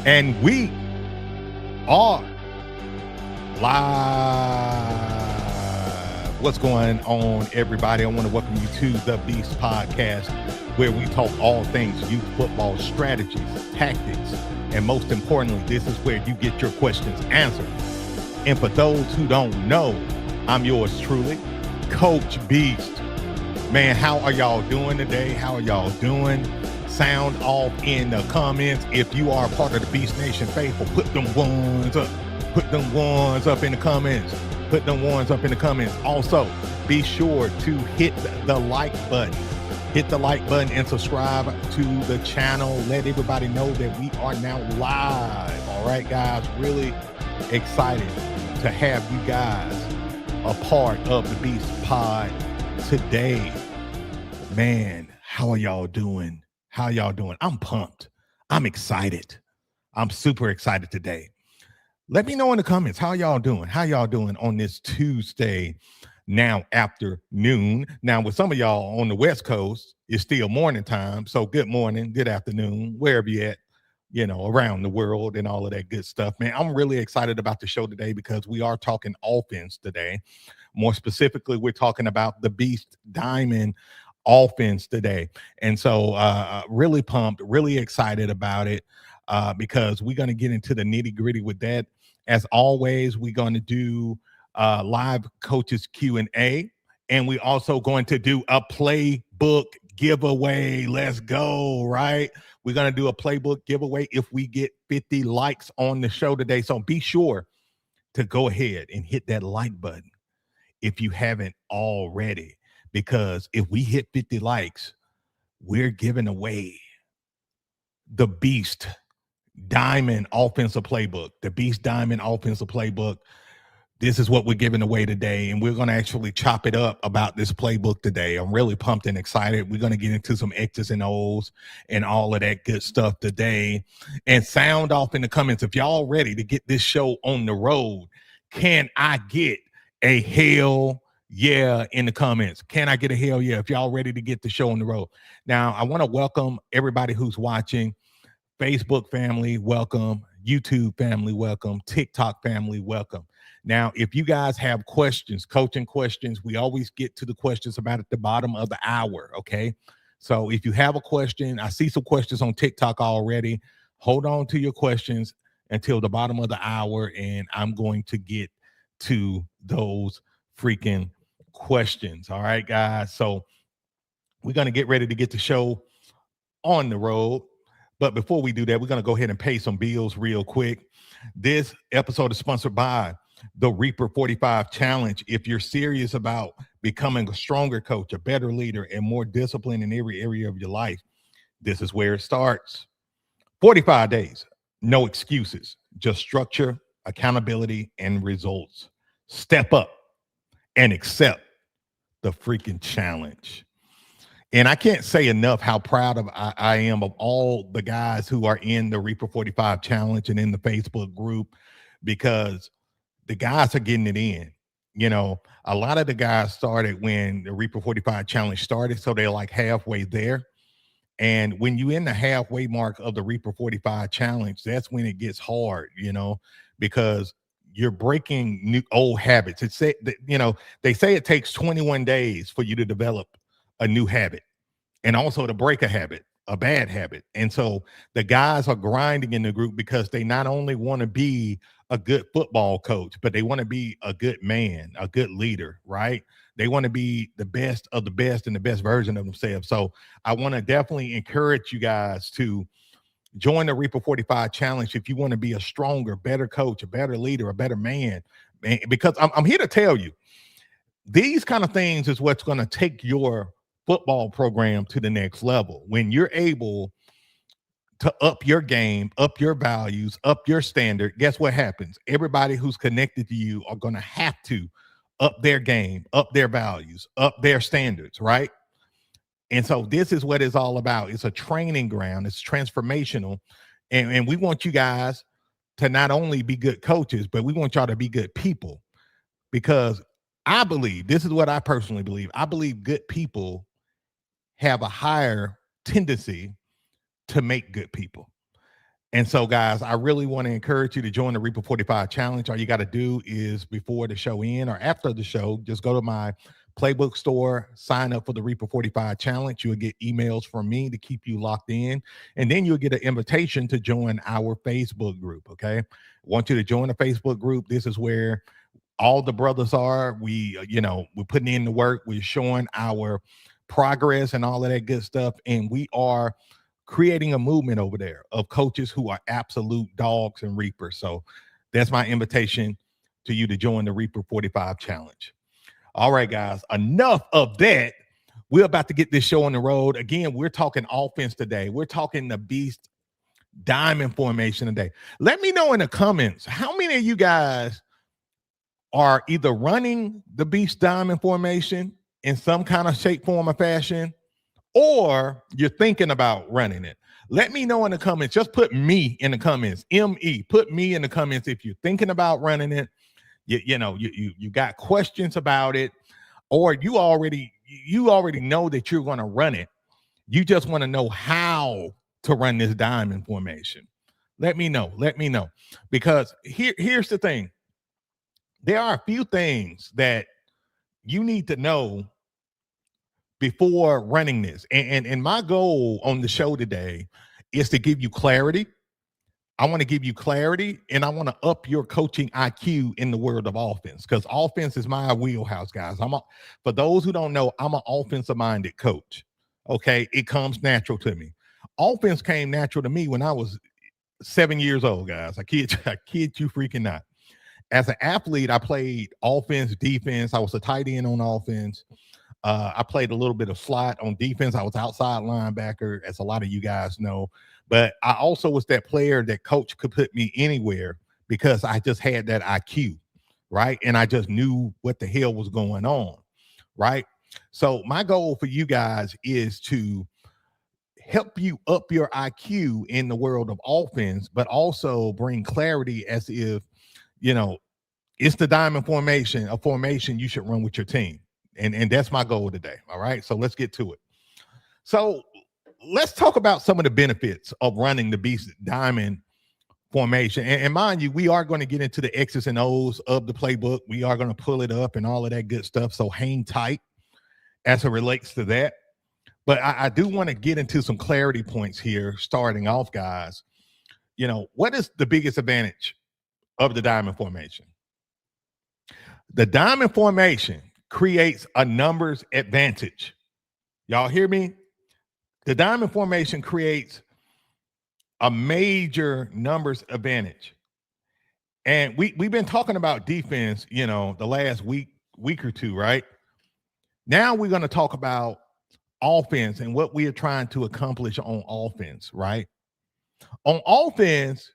And we are live. What's going on, everybody? I want to welcome you to the Beast Podcast, where we talk all things youth football strategies, tactics, and most importantly, this is where you get your questions answered. And for those who don't know, I'm yours truly, Coach Beast. Man, how are y'all doing today? How are y'all doing? Sound off in the comments. If you are part of the Beast Nation faithful, put them ones up. Put them ones up in the comments. Put them ones up in the comments. Also, be sure to hit the like button. Hit the like button and subscribe to the channel. Let everybody know that we are now live. All right, guys. Really excited to have you guys a part of the Beast Pod today. Man, how are y'all doing? How y'all doing? I'm pumped. I'm excited. I'm super excited today. Let me know in the comments how y'all doing. How y'all doing on this Tuesday now afternoon? Now, with some of y'all on the West Coast, it's still morning time. So good morning, good afternoon, wherever you at, around the world and all of that good stuff. Man, I'm really excited about the show today because we are talking offense today. More specifically, we're talking about the Beast Diamond offense today. And so really pumped, really excited about it because we're going to get into the nitty gritty with that. As always, we're going to do live coaches Q&A, and we're also going to do a playbook giveaway. Let's go, right? We're going to do a playbook giveaway if we get 50 likes on the show today. So be sure to go ahead and hit that like button if you haven't already, because if we hit 50 likes, we're giving away the Beast Diamond offensive playbook. The Beast Diamond offensive playbook. This is what we're giving away today, and we're going to actually chop it up about this playbook today. I'm really pumped and excited. We're going to get into some X's and O's and all of that good stuff today. And sound off in the comments if y'all ready to get this show on the road. Can I get a hell yeah in the comments? Can I get a hell yeah if y'all ready to get the show on the road? Now, I want to welcome everybody who's watching. Facebook family, welcome. YouTube family, welcome. TikTok family, welcome. Now, if you guys have questions, coaching questions, we always get to the questions about at the bottom of the hour, okay? So if you have a question, I see some questions on TikTok already. Hold on to your questions until the bottom of the hour, and I'm going to get to those freaking questions. All right, guys? So we're going to get ready to get the show on the road. But before we do that, we're going to go ahead and pay some bills real quick. This episode is sponsored by the Reaper 45 Challenge. If you're serious about becoming a stronger coach, a better leader, and more disciplined in every area of your life, this is where it starts. 45 days, no excuses, just structure, accountability, and results. Step up and accept the freaking challenge. And I can't say enough how proud of I am of all the guys who are in the Reaper 45 Challenge and in the Facebook group, because the guys are getting it in. You know, a lot of the guys started when the Reaper 45 Challenge started, so they're like halfway there. And when you're in the halfway mark of the Reaper 45 Challenge, that's when it gets hard, because you're breaking new old habits. It's they say it takes 21 days for you to develop a new habit and also to break a habit, a bad habit. And so the guys are grinding in the group because they not only want to be a good football coach, but they want to be a good man, a good leader, right? They want to be the best of the best and the best version of themselves. So I want to definitely encourage you guys to join the Reaper 45 Challenge if you want to be a stronger, better coach, a better leader, a better man. Because I'm here to tell you, these kind of things is what's going to take your football program to the next level. When you're able to up your game, up your values, up your standard, guess what happens? Everybody who's connected to you are going to have to up their game, up their values, up their standards, right? And so this is what it's all about. It's a training ground. It's transformational. And we want you guys to not only be good coaches, but we want y'all to be good people, because I believe, this is what I personally believe. I believe good people have a higher tendency to make good people. And so, guys, I really want to encourage you to join the Reaper 45 Challenge. All you got to do is before the show end or after the show, just go to my playbook store, sign up for the Reaper 45 Challenge. You'll get emails from me to keep you locked in. And then you'll get an invitation to join our Facebook group, okay? I want you to join the Facebook group. This is where all the brothers are. We're putting in the work. We're showing our progress and all of that good stuff. And we are creating a movement over there of coaches who are absolute dogs and reapers. So that's my invitation to you to join the Reaper 45 Challenge. All right, guys, enough of that. We're about to get this show on the road. Again, we're talking offense today. We're talking the Beast Diamond formation today. Let me know in the comments, how many of you guys are either running the Beast Diamond formation in some kind of shape, form, or fashion, or you're thinking about running it? Let me know in the comments. Just put me in the comments. M-E. Put me in the comments if you're thinking about running it. You got questions about it, or you already know that you're going to run it. You just want to know how to run this diamond formation. Let me know. Because here's the thing. There are a few things that you need to know before running this. And my goal on the show today is to give you clarity. I want to give you clarity, and I want to up your coaching IQ in the world of offense, because offense is my wheelhouse, guys. For those who don't know, I'm an offensive-minded coach. Okay, it comes natural to me. Offense came natural to me when I was 7 years old, guys. I kid you freaking not. As an athlete, I played offense, defense. I was a tight end on offense. I played a little bit of slot on defense. I was outside linebacker, as a lot of you guys know. But I also was that player that coach could put me anywhere because I just had that IQ, right? And I just knew what the hell was going on, right? So my goal for you guys is to help you up your IQ in the world of offense, but also bring clarity as if, it's the diamond formation, a formation you should run with your team. And that's my goal today. All right. So let's get to it. So let's talk about some of the benefits of running the Beast Diamond formation. And mind you, we are going to get into the X's and O's of the playbook. We are going to pull it up and all of that good stuff. So hang tight as it relates to that. But I do want to get into some clarity points here, starting off, guys. What is the biggest advantage of the diamond formation? The diamond formation creates a numbers advantage. Y'all hear me? The diamond formation creates a major numbers advantage. And we've been talking about defense, the last week or two, right? Now we're going to talk about offense and what we are trying to accomplish on offense, right? On offense,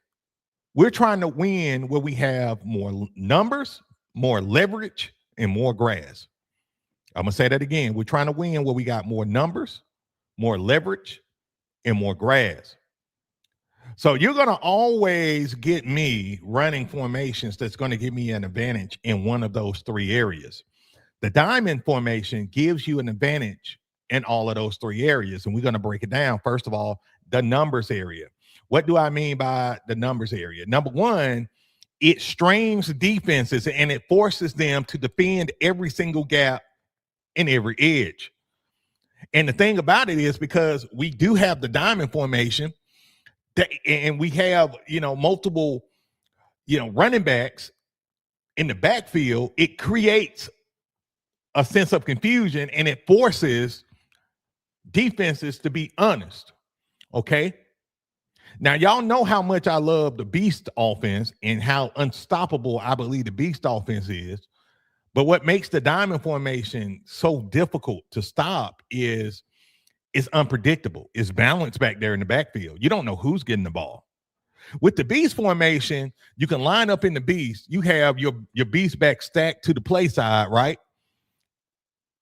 we're trying to win where we have more numbers, more leverage, and more grass. I'm going to say that again. We're trying to win where we got more numbers, more leverage, and more grass. So you're going to always get me running formations that's going to give me an advantage in one of those three areas. The diamond formation gives you an advantage in all of those three areas, and we're going to break it down. First of all, the numbers area. What do I mean by the numbers area? Number one, it strains defenses and it forces them to defend every single gap and every edge. And the thing about it is, because we do have the diamond formation and we have, multiple, running backs in the backfield, it creates a sense of confusion and it forces defenses to be honest. Okay. Now, y'all know how much I love the Beast offense and how unstoppable I believe the Beast offense is. But what makes the diamond formation so difficult to stop is it's unpredictable. It's balanced back there in the backfield. You don't know who's getting the ball. With the Beast formation, you can line up in the Beast. You have your Beast back stacked to the play side, right?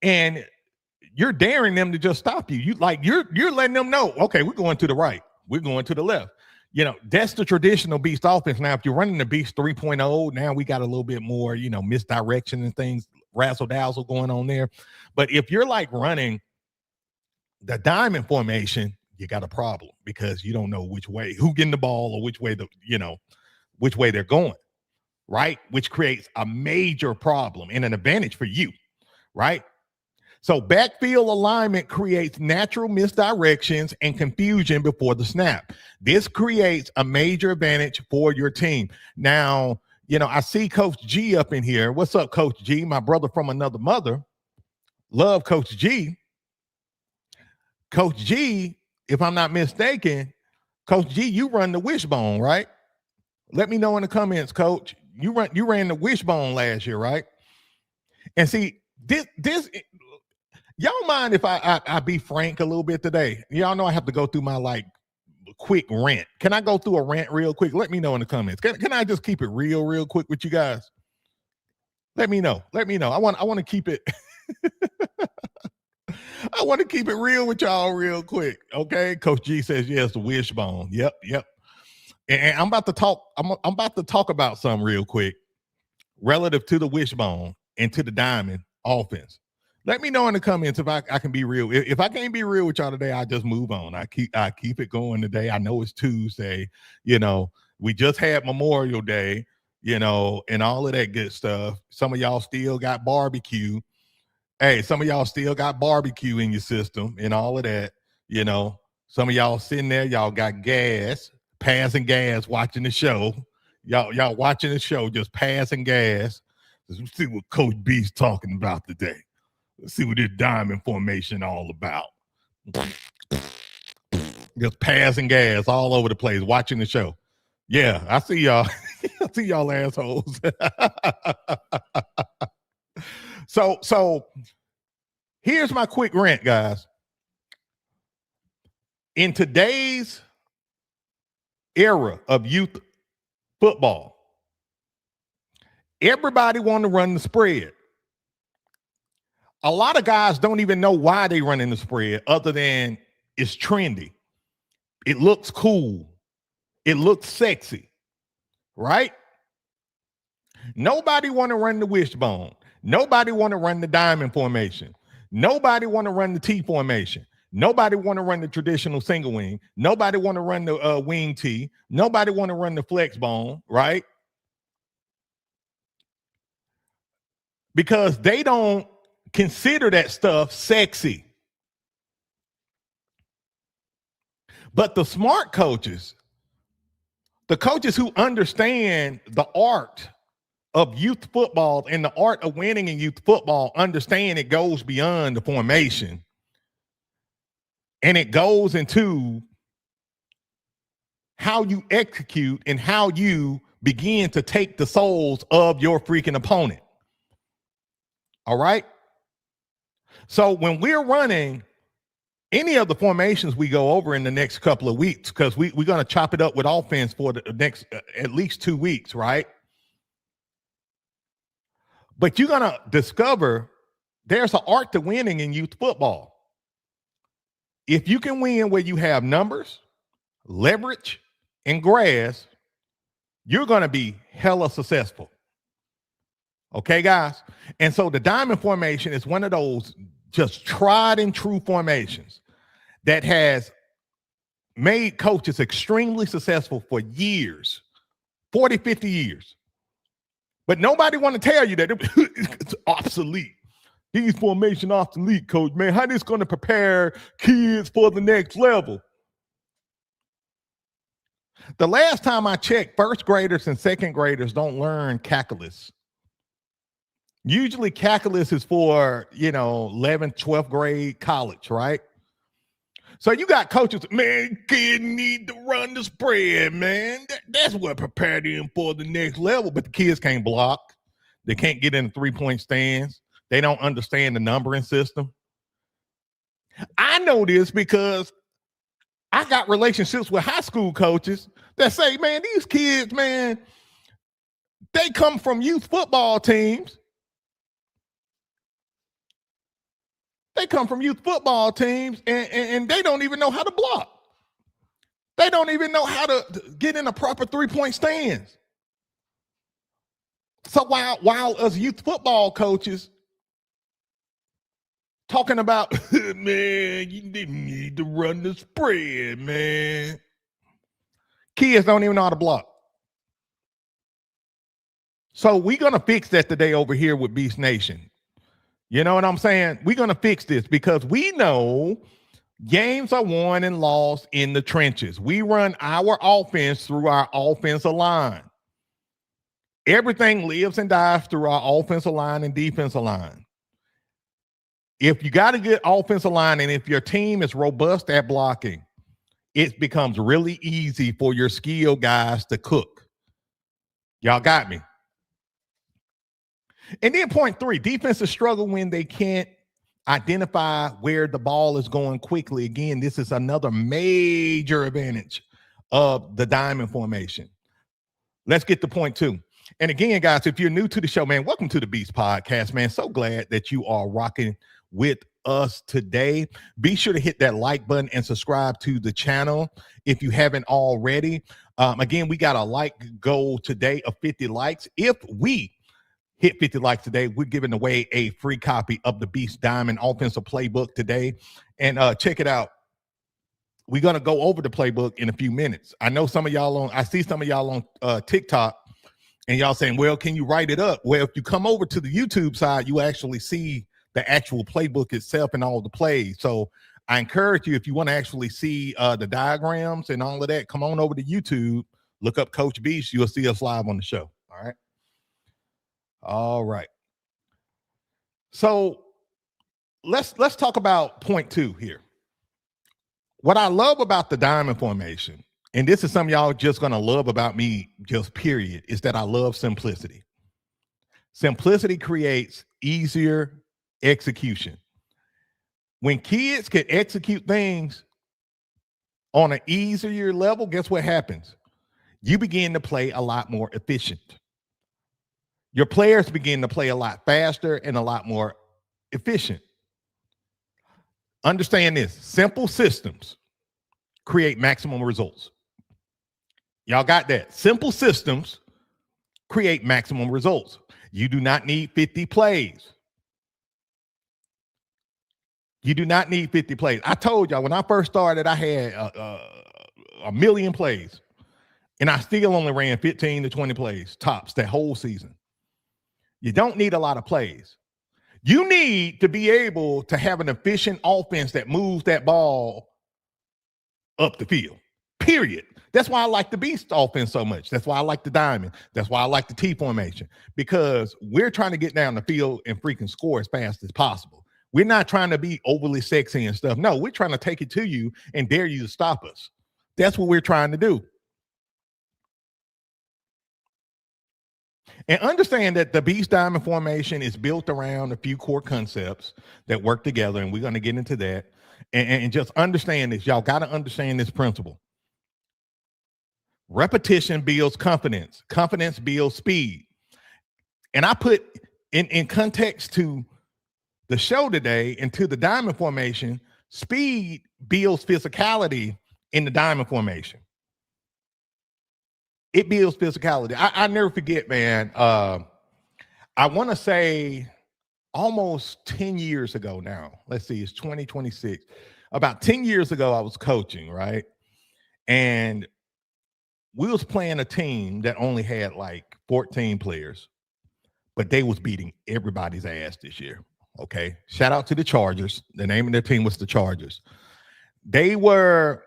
And you're daring them to just stop you. You're letting them know, okay, we're going to the right. We're going to the left. That's the traditional Beast offense. Now, if you're running the Beast 3.0, now we got a little bit more, misdirection and things, razzle-dazzle going on there. But if you're running the diamond formation, you got a problem because you don't know which way, who getting the ball or which way which way they're going, right? Which creates a major problem and an advantage for you, right? So backfield alignment creates natural misdirections and confusion before the snap. This creates a major advantage for your team. Now, I see Coach G up in here. What's up, Coach G? My brother from another mother. Love Coach G. Coach G, if I'm not mistaken, Coach G, you run the wishbone, right? Let me know in the comments, Coach. You ran the wishbone last year, right? And see, this y'all mind if I be frank a little bit today? Y'all know I have to go through my quick rant. Can I go through a rant real quick? Let me know in the comments. Can I just keep it real quick with you guys? Let me know. I want to keep it I want to keep it real with y'all real quick. Okay. Coach G says yes, the wishbone. Yep. And I'm about to talk about something real quick relative to the wishbone and to the diamond offense. Let me know in the comments if I can be real. If I can't be real with y'all today, I just move on. I keep it going today. I know it's Tuesday. We just had Memorial Day, and all of that good stuff. Some of y'all still got barbecue. Hey, some of y'all still got barbecue in your system and all of that. Some of y'all sitting there, y'all got gas, passing gas, watching the show. Y'all watching the show, just passing gas. Let's see what Coach B's talking about today. Let's see what this diamond formation all about. Just passing gas all over the place, watching the show. Yeah, I see y'all. I see y'all assholes. So here's my quick rant, guys. In today's era of youth football, everybody want to run the spread. A lot of guys don't even know why they running the spread other than it's trendy. It looks cool. It looks sexy, right? Nobody want to run the wishbone. Nobody want to run the diamond formation. Nobody want to run the T formation. Nobody want to run the traditional single wing. Nobody want to run the wing T. Nobody want to run the flex bone, right? Because they don't consider that stuff sexy. But the smart coaches, the coaches who understand the art of youth football and the art of winning in youth football, understand it goes beyond the formation. And it goes into how you execute and how you begin to take the souls of your freaking opponent. All right? So when we're running any of the formations we go over in the next couple of weeks, because we're going to chop it up with offense for the next at least 2 weeks, right? But you're going to discover there's an art to winning in youth football. If you can win where you have numbers, leverage, and grass, you're going to be hella successful. Okay, guys? And so the diamond formation is one of those just tried and true formations that has made coaches extremely successful for years, 40, 50 years. But nobody want to tell you that it's obsolete. These formation obsolete, coach, man. How this going to prepare kids for the next level? The last time I checked, first graders and second graders don't learn calculus. Usually calculus is for, 11th, 12th grade college, right? So you got coaches, man, kids need to run the spread, man. That's what prepared them for the next level. But the kids can't block. They can't get in the three-point stands. They don't understand the numbering system. I know this because I got relationships with high school coaches that say, man, these kids, man, they come from youth football teams. They come from youth football teams and they don't even know how to block. They don't even know how to get in a proper three-point stance. So while us youth football coaches talking about, man, you didn't need to run the spread, man. Kids don't even know how to block. So we're going to fix that today over here with Beast Nation. You know what I'm saying? We're going to fix this because we know games are won and lost in the trenches. We run our offense through our offensive line. Everything lives and dies through our offensive line and defensive line. If you got a good offensive line and if your team is robust at blocking, it becomes really easy for your skilled guys to cook. Y'all got me? And then point 3, defenses struggle when they can't identify where the ball is going quickly. Again, this is another major advantage of the diamond formation. Let's get to point 2. And again, guys, if you're new to the show, man, welcome to the Beast Podcast, man. So glad that you are rocking with us today. Be sure to hit that like button and subscribe to the channel if you haven't already. Again, we got a like goal today of 50 likes. If we hit 50 likes today, we're giving away a free copy of the Beast Diamond Offensive Playbook today. And check it out. We're going to go over the playbook in a few minutes. I know some of y'all I see some of y'all on TikTok and y'all saying, well, can you write it up? Well, if you come over to the YouTube side, you actually see the actual playbook itself and all the plays. So I encourage you, if you want to actually see the diagrams and all of that, come on over to YouTube, look up Coach Beast. You'll see us live on the show. All right. All right. So let's talk about point 2 here. What I love about the diamond formation, and this is something y'all just going to love about me, just period, is that I love simplicity. Simplicity creates easier execution. When kids can execute things on an easier level, guess what happens? You begin to play a lot more efficient. Your players begin to play a lot faster and a lot more efficient. Understand this: simple systems create maximum results. Y'all got that? Simple systems create maximum results. You do not need 50 plays. You do not need 50 plays. I told y'all when I first started, I had a million plays, and I still only ran 15 to 20 plays tops that whole season. You don't need a lot of plays. You need to be able to have an efficient offense that moves that ball up the field, period. That's why I like the Beast offense so much. That's why I like the diamond. That's why I like the T formation, because we're trying to get down the field and freaking score as fast as possible. We're not trying to be overly sexy and stuff. No, we're trying to take it to you and dare you to stop us. That's what we're trying to do. And understand that the Beast Diamond formation is built around a few core concepts that work together, and we're going to get into that. And just understand this. Y'all got to understand this principle. Repetition builds confidence. Confidence builds speed. And I put in context to the show today and to the diamond formation, speed builds physicality in the diamond formation. It builds physicality. I never forget, man. I want to say almost 10 years ago now. Let's see, it's 2026. About 10 years ago, I was coaching, right? And we was playing a team that only had like 14 players, but they was beating everybody's ass this year. Okay. Shout out to the Chargers. The name of their team was the Chargers. They were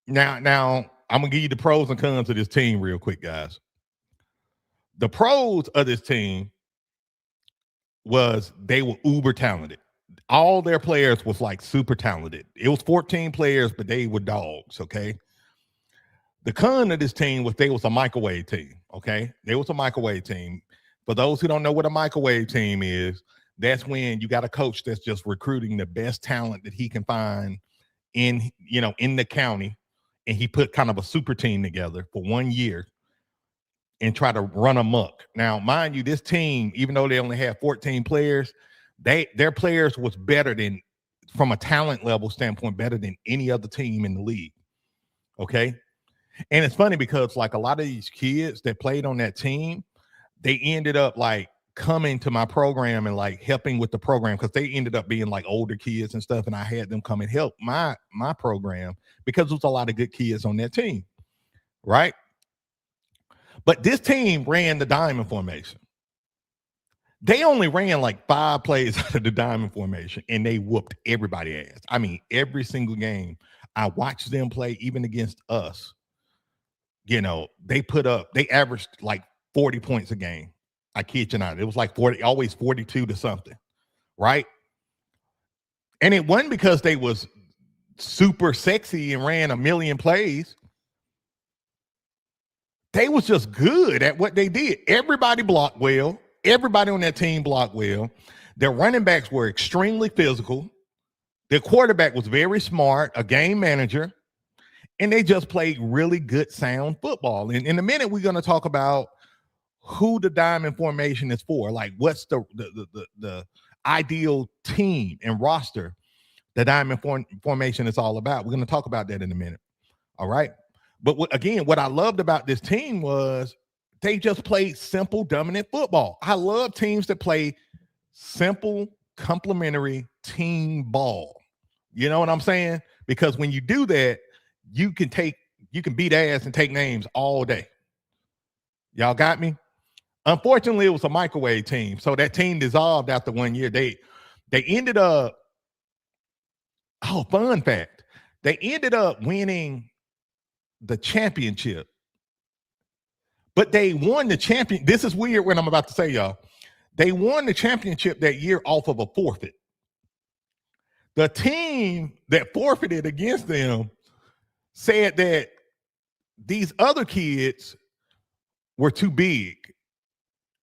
now I'm going to give you the pros and cons of this team real quick, guys. The pros of this team was they were uber talented. All their players was like super talented. It was 14 players, but they were dogs, okay? The con of this team was they was a microwave team, okay? They was a microwave team. For those who don't know what a microwave team is, that's when you got a coach that's just recruiting the best talent that he can find in the county. And he put kind of a super team together for 1 year and try to run amok. Now, mind you, this team, even though they only had 14 players, their players was better than, from a talent level standpoint, better than any other team in the league. Okay. And it's funny because like a lot of these kids that played on that team, they ended up like coming to my program and like helping with the program, because they ended up being like older kids and stuff, and I had them come and help my program because there was a lot of good kids on that team, right? But this team ran the diamond formation. They only ran like 5 plays out of the diamond formation, and they whooped everybody's ass. I mean, every single game I watched them play, even against us, they averaged like 40 points a game. I kid you not. It was like 40, always 42 to something, right? And it wasn't because they was super sexy and ran a million plays. They was just good at what they did. Everybody blocked well. Everybody on that team blocked well. Their running backs were extremely physical. Their quarterback was very smart, a game manager, and they just played really good, sound football. And in a minute, we're going to talk about who the diamond formation is for. Like, what's the ideal team and roster the diamond formation is all about. We're going to talk about that in a minute. All right. But what I loved about this team was they just played simple, dominant football. I love teams that play simple, complementary team ball. You know what I'm saying? Because when you do that, you can beat ass and take names all day. Y'all got me? Unfortunately, it was a microwave team. So that team dissolved after 1 year. They ended up, fun fact, they ended up winning the championship. But they won the champion. This is weird what I'm about to say, y'all. They won the championship that year off of a forfeit. The team that forfeited against them said that these other kids were too big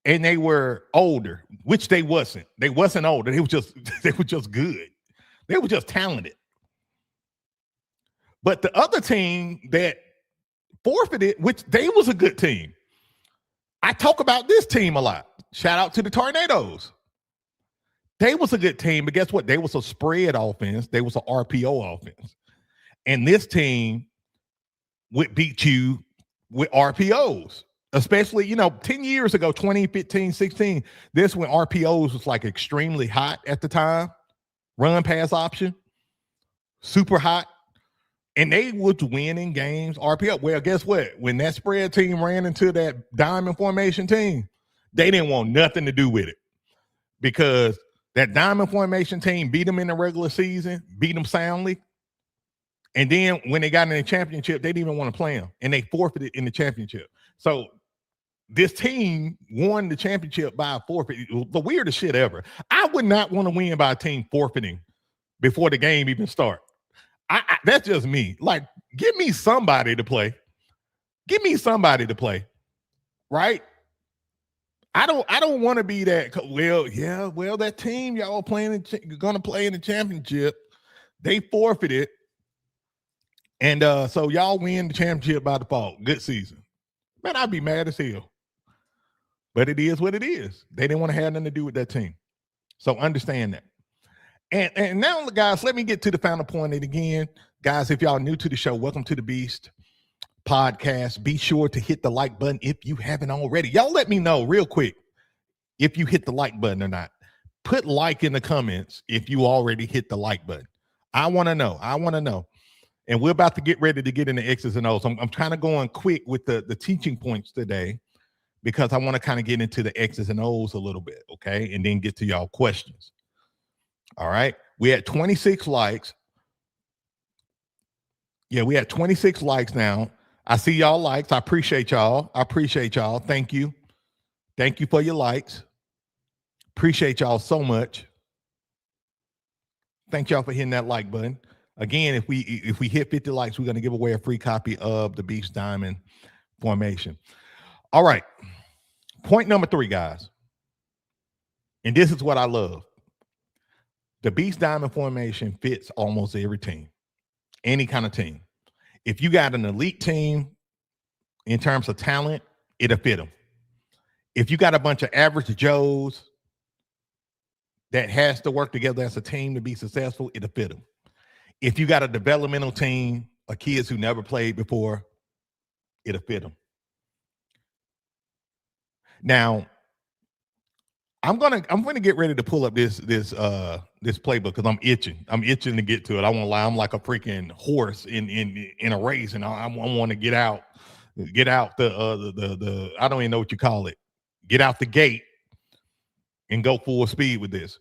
and they were older, which they wasn't. They wasn't older. They were just good. They were just talented. But the other team that forfeited, which they was a good team. I talk about this team a lot. Shout out to the Tornadoes. They was a good team, but guess what? They was a spread offense. They was an RPO offense. And this team would beat you with RPOs, especially, 10 years ago, 2015, 16, this when RPOs was like extremely hot at the time. Run pass option, super hot. And they was winning games RPO. Well, guess what? When that spread team ran into that diamond formation team, they didn't want nothing to do with it, because that diamond formation team beat them in the regular season, beat them soundly. And then when they got in the championship, they didn't even want to play them, and they forfeited in the championship. So this team won the championship by a forfeit. The weirdest shit ever. I would not want to win by a team forfeiting before the game even starts. That's just me. Like, give me somebody to play. Give me somebody to play, right? I don't want to be that. Well, that team y'all going to play in the championship, they forfeited, and so y'all win the championship by default. Good season, man. I'd be mad as hell, but it is what it is. They didn't want to have nothing to do with that team, so understand that. And now, guys, let me get to the final point. And again, guys, if y'all new to the show, welcome to the Beast Podcast. Be sure to hit the like button if you haven't already. Y'all let me know real quick if you hit the like button or not. Put like in the comments if you already hit the like button. I want to know. And we're about to get ready to get into X's and O's. I'm kind of going quick with the teaching points today, because I want to kind of get into the X's and O's a little bit, okay? And then get to y'all questions. All right. We had 26 likes. Yeah, we had 26 likes now. I see y'all likes. I appreciate y'all. Thank you. Thank you for your likes. Appreciate y'all so much. Thank y'all for hitting that like button. Again, if we hit 50 likes, we're going to give away a free copy of the Beast Diamond Formation. All right. Point number 3, guys. And this is what I love. The Beast Diamond Formation fits almost every team, any kind of team. If you got an elite team in terms of talent, it'll fit them. If you got a bunch of average Joes that has to work together as a team to be successful, it'll fit them. If you got a developmental team of kids who never played before, it'll fit them. Now, I'm gonna get ready to pull up this playbook because I'm itching. I'm itching to get to it. I won't lie. I'm like a freaking horse in a race, and I want to get out the I don't even know what you call it. Get out the gate and go full speed with this.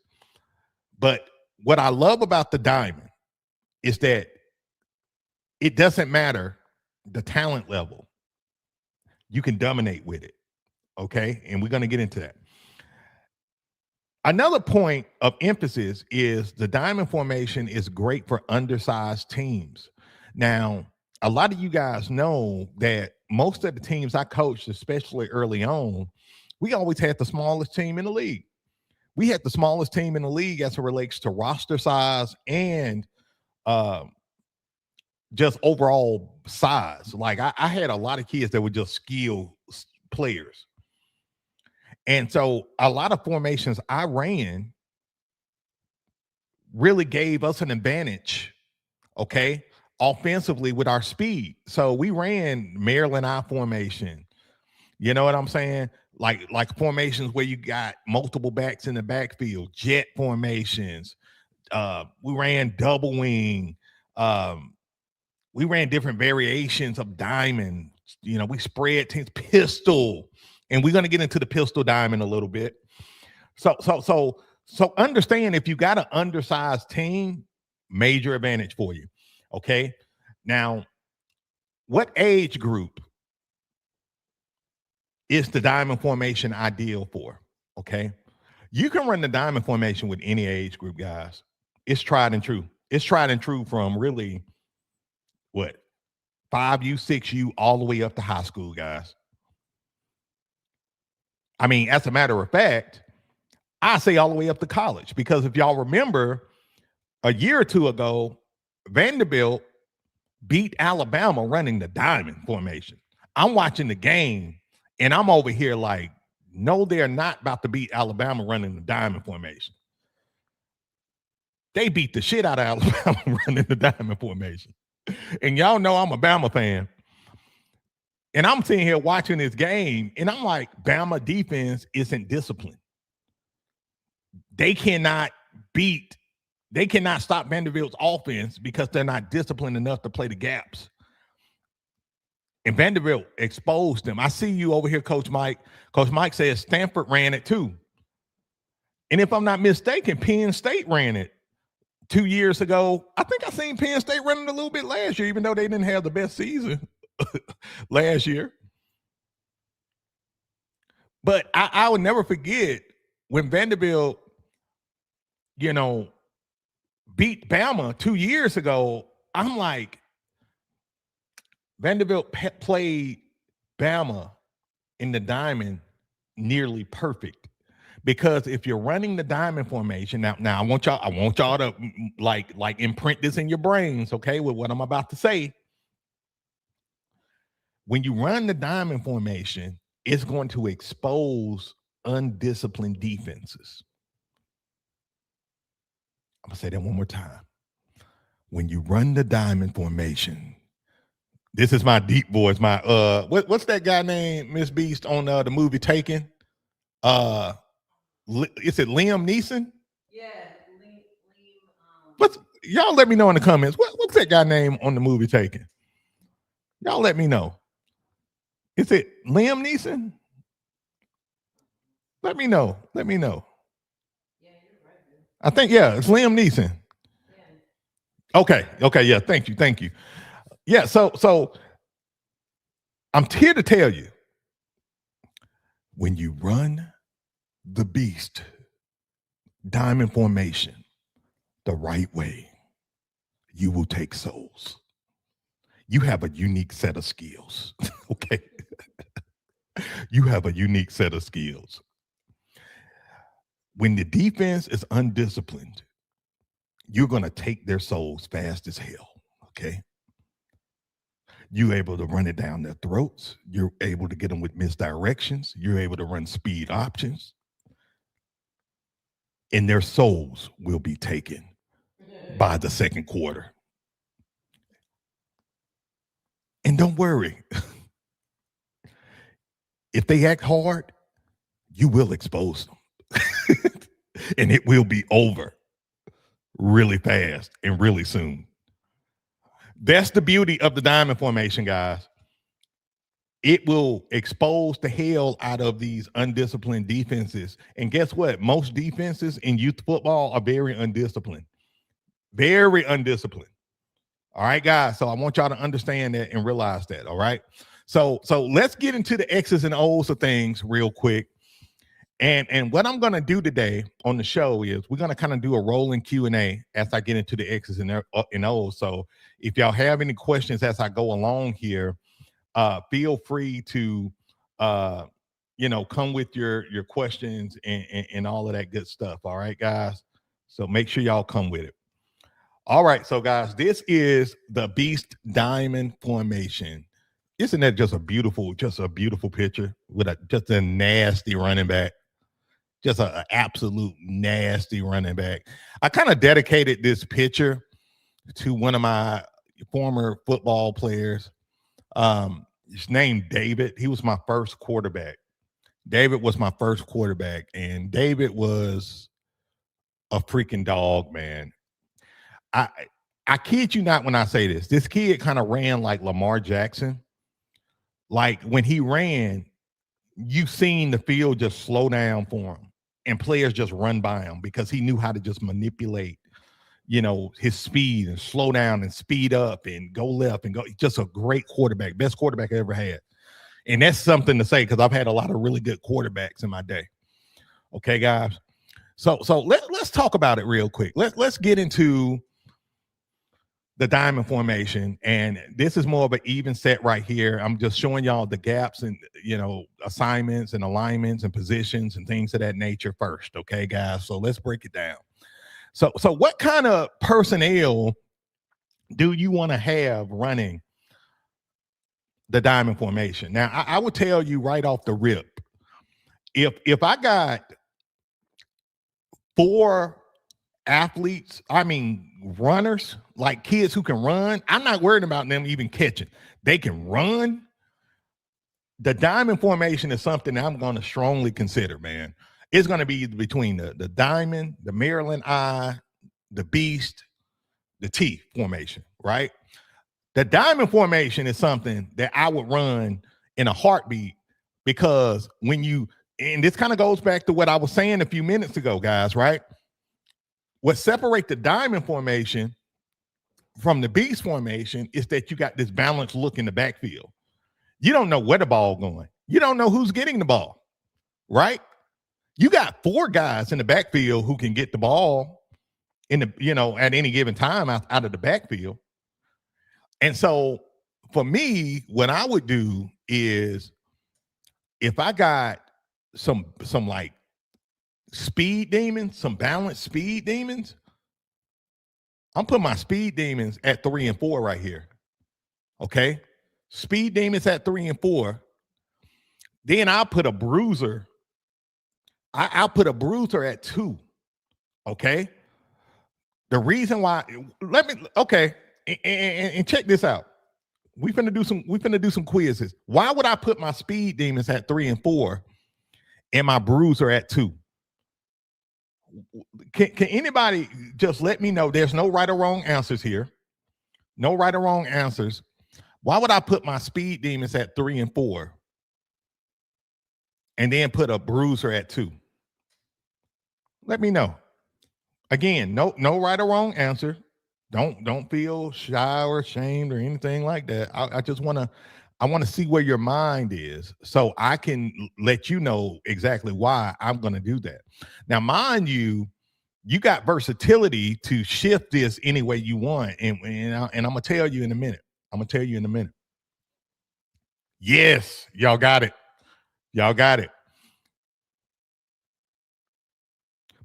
But what I love about the diamond is that it doesn't matter the talent level. You can dominate with it. Okay. And we're going to get into that. Another point of emphasis is the diamond formation is great for undersized teams. Now, a lot of you guys know that most of the teams I coached, especially early on, we always had the smallest team in the league. We had the smallest team in the league as it relates to roster size and just overall size. Like I had a lot of kids that were just skill players. And so a lot of formations I ran really gave us an advantage, okay, offensively with our speed. So we ran Maryland I formation. You know what I'm saying? Like formations where you got multiple backs in the backfield, jet formations. We ran double wing. We ran different variations of diamond. You know, we spread teams, pistol, and we're going to get into the pistol diamond a little bit. So understand, if you got an undersized team, major advantage for you. Okay. Now, what age group is the diamond formation ideal for? Okay. You can run the diamond formation with any age group, guys. It's tried and true. It's tried and true from really what, 5U, 6U, all the way up to high school, guys. I mean, as a matter of fact, I say all the way up to college, because if y'all remember, a year or two ago, Vanderbilt beat Alabama running the diamond formation. I'm watching the game and I'm over here like, no, they're not about to beat Alabama running the diamond formation. They beat the shit out of Alabama running the diamond formation. And y'all know I'm a Bama fan. And I'm sitting here watching this game and I'm like, Bama defense isn't disciplined. They cannot stop Vanderbilt's offense because they're not disciplined enough to play the gaps. And Vanderbilt exposed them. I see you over here, Coach Mike. Coach Mike says Stanford ran it too. And if I'm not mistaken, Penn State ran it 2 years ago. I think I seen Penn State running a little bit last year, even though they didn't have the best season last year. But I would never forget when Vanderbilt, you know, beat Bama 2 years ago. I'm like, Vanderbilt played Bama in the diamond nearly perfect, because if you're running the diamond formation now I want y'all to like imprint this in your brains, okay, with what I'm about to say. When you run the diamond formation, it's going to expose undisciplined defenses. I'm gonna say that one more time. When you run the diamond formation, this is my deep voice. My what's that guy named Miss Beast on the movie Taken? Is it Liam Neeson? Yeah, Liam. Y'all let me know in the comments. What's that guy name on the movie Taken? Y'all let me know. Is it Liam Neeson? Let me know. Yeah, you're right. I think, yeah, it's Liam Neeson. Yeah. Okay, yeah, thank you. Yeah, so I'm here to tell you, when you run the beast diamond formation the right way, you will take souls. You have a unique set of skills, okay? You have a unique set of skills. When the defense is undisciplined, you're going to take their souls fast as hell, okay? You're able to run it down their throats. You're able to get them with misdirections. You're able to run speed options. And their souls will be taken by the second quarter. And don't worry. If they act hard, you will expose them. and it will be over really fast and really soon. That's the beauty of the diamond formation, guys. It will expose the hell out of these undisciplined defenses. And guess what? Most defenses in youth football are very undisciplined. Very undisciplined. All right, guys. So I want y'all to understand that and realize that. All right. So let's get into the X's and O's of things real quick. And what I'm going to do today on the show is we're going to kind of do a rolling Q&A as I get into the X's and O's. So if y'all have any questions as I go along here, feel free to come with your questions and all of that good stuff. All right, guys. So make sure y'all come with it. All right, so guys, this is the Beast Diamond Formation. Isn't that just a beautiful picture with just a nasty running back? Just an absolute nasty running back. I kind of dedicated this picture to one of my former football players. His name David. He was my first quarterback. David was my first quarterback, and David was a freaking dog, man. I kid you not when I say this. This kid kind of ran like Lamar Jackson. Like when he ran, you seen the field just slow down for him, and players just run by him because he knew how to just manipulate, his speed and slow down and speed up and go left and go. Just a great quarterback, best quarterback I ever had. And that's something to say because I've had a lot of really good quarterbacks in my day. Okay, guys. So let's talk about it real quick. Let's get into the diamond formation, and this is more of an even set right here. I'm just showing y'all the gaps and assignments and alignments and positions and things of that nature first. Okay, guys. So let's break it down. So what kind of personnel do you want to have running the diamond formation? Now, I would tell you right off the rip, if I got 4 athletes, runners, like kids who can run, I'm not worried about them even catching. They can run. The diamond formation is something that I'm going to strongly consider, man. It's going to be between the diamond, the Maryland Eye, the Beast, the T formation, right? The diamond formation is something that I would run in a heartbeat because and this kind of goes back to what I was saying a few minutes ago, guys, right? What separates the diamond formation from the Beast formation is that you got this balanced look in the backfield. You don't know where the ball going. You don't know who's getting the ball, right? You got 4 guys in the backfield who can get the ball in the, at any given time out of the backfield. And so for me, what I would do is if I got some like speed demons, some balanced speed demons, I'm putting my speed demons at 3 and 4 right here. Okay. Speed demons at 3 and 4. Then I'll put a bruiser. I'll put a bruiser at 2. Okay. The reason why, and check this out. We finna do some quizzes. Why would I put my speed demons at 3 and 4 and my bruiser at 2? Can anybody just let me know? There's no right or wrong answers here. No right or wrong answers. Why would I put my speed demons at 3 and 4 and then put a bruiser at 2? Let me know. Again, no right or wrong answer. Don't feel shy or ashamed or anything like that. I just want to see where your mind is so I can let you know exactly why I'm going to do that. Now, mind you, you got versatility to shift this any way you want. And I'm going to tell you in a minute. Yes, y'all got it.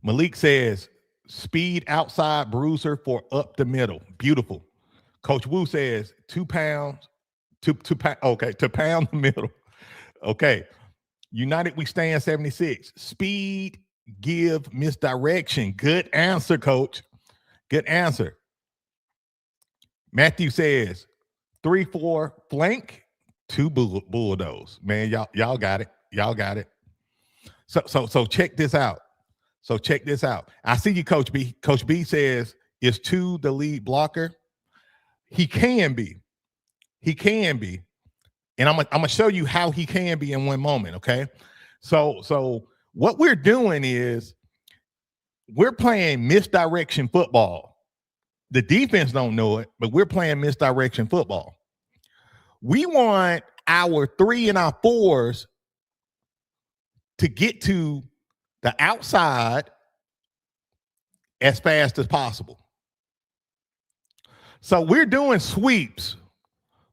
Malik says, speed outside bruiser for up the middle. Beautiful. Coach Wu says 2 pounds. To pound the middle. Okay. United we stand 76. Speed, give, misdirection. Good answer, coach. Good answer. Matthew says 3-4 flank, 2 bulldoze. Man, y'all got it. So check this out. So check this out. I see you, Coach B. Coach B says, is 2 the lead blocker? He can be. He can be. And I'm gonna show you how he can be in one moment, okay? So what we're doing is we're playing misdirection football. The defense don't know it, but we're playing misdirection football. We want our 3 and our 4s to get to the outside as fast as possible. So we're doing sweeps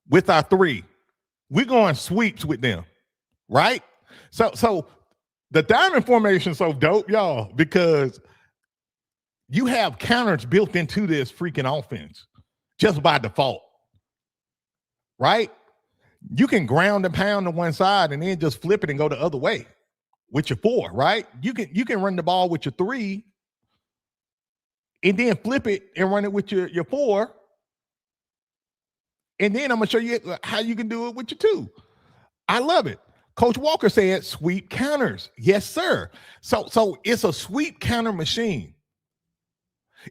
with our 3. We're going sweeps with them, right? So the diamond formation is so dope, y'all, because you have counters built into this freaking offense just by default, right? You can ground and pound to one side and then just flip it and go the other way with your 4, right? You can run the ball with your 3 and then flip it and run it with your 4. And then I'm going to show you how you can do it with your 2. I love it. Coach Walker said sweep counters. Yes, sir. So it's a sweep counter machine.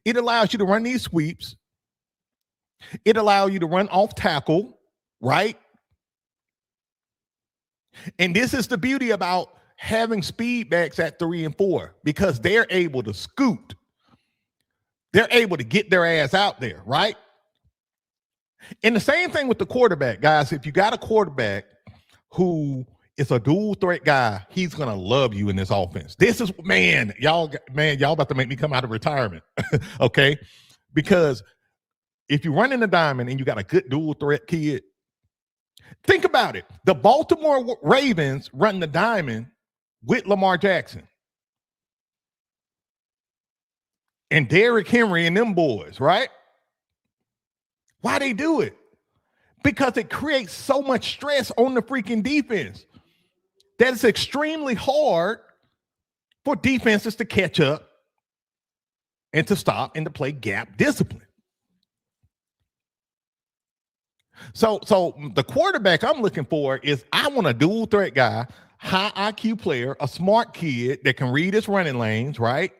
It allows you to run these sweeps. It allows you to run off tackle, right? And this is the beauty about having speed backs at 3 and 4, because they're able to scoot. They're able to get their ass out there, right? And the same thing with the quarterback, guys. If you got a quarterback who is a dual threat guy, he's going to love you in this offense. This is, y'all about to make me come out of retirement, okay? Because if you run in the diamond and you got a good dual threat kid, think about it. The Baltimore Ravens run the diamond with Lamar Jackson and Derrick Henry and them boys, right? Why they do it? Because it creates so much stress on the freaking defense that it's extremely hard for defenses to catch up and to stop and to play gap discipline. So the quarterback I'm looking for is, I want a dual threat guy, high IQ player, a smart kid that can read his running lanes, right?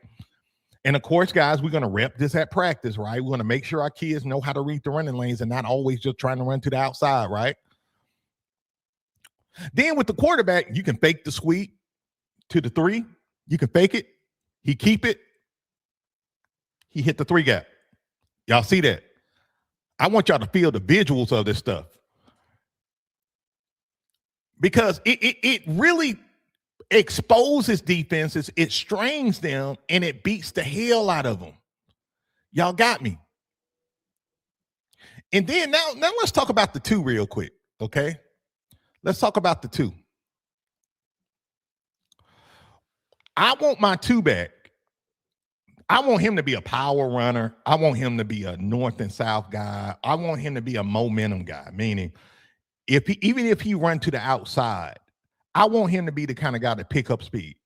And of course, guys, we're going to rep this at practice, right? We're going to make sure our kids know how to read the running lanes and not always just trying to run to the outside, right? Then with the quarterback, you can fake the sweep to the 3. You can fake it. He keep it. He hit the 3 gap. Y'all see that? I want y'all to feel the visuals of this stuff, because it really exposes defenses, it strains them, and it beats the hell out of them. Y'all got me. And then now let's talk about the 2 real quick, okay? Let's talk about the 2. I want my 2 back. I want him to be a power runner. I want him to be a north and south guy. I want him to be a momentum guy, meaning even if he run to the outside, I want him to be the kind of guy to pick up speed.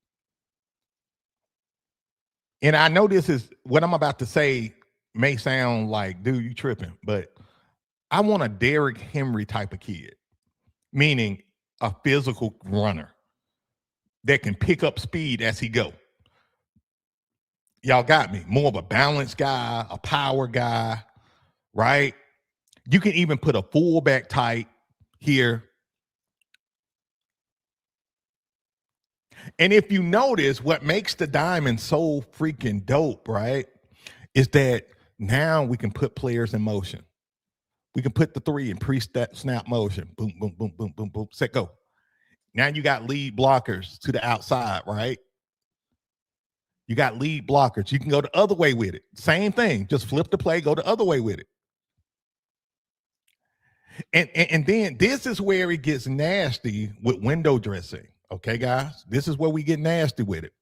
And I know this is what I'm about to say may sound like, dude, you tripping, but I want a Derrick Henry type of kid, meaning a physical runner that can pick up speed as he go. Y'all got me. More of a balanced guy, a power guy, right? You can even put a fullback type here. And if you notice, what makes the diamond so freaking dope, right, is that now we can put players in motion. We can put the 3 in pre-snap motion. Boom, boom, boom, boom, boom, boom, set, go. Now you got lead blockers to the outside, right? You got lead blockers. You can go the other way with it. Same thing. Just flip the play, go the other way with it. And then this is where it gets nasty with window dressing. Okay, guys? This is where we get nasty with it.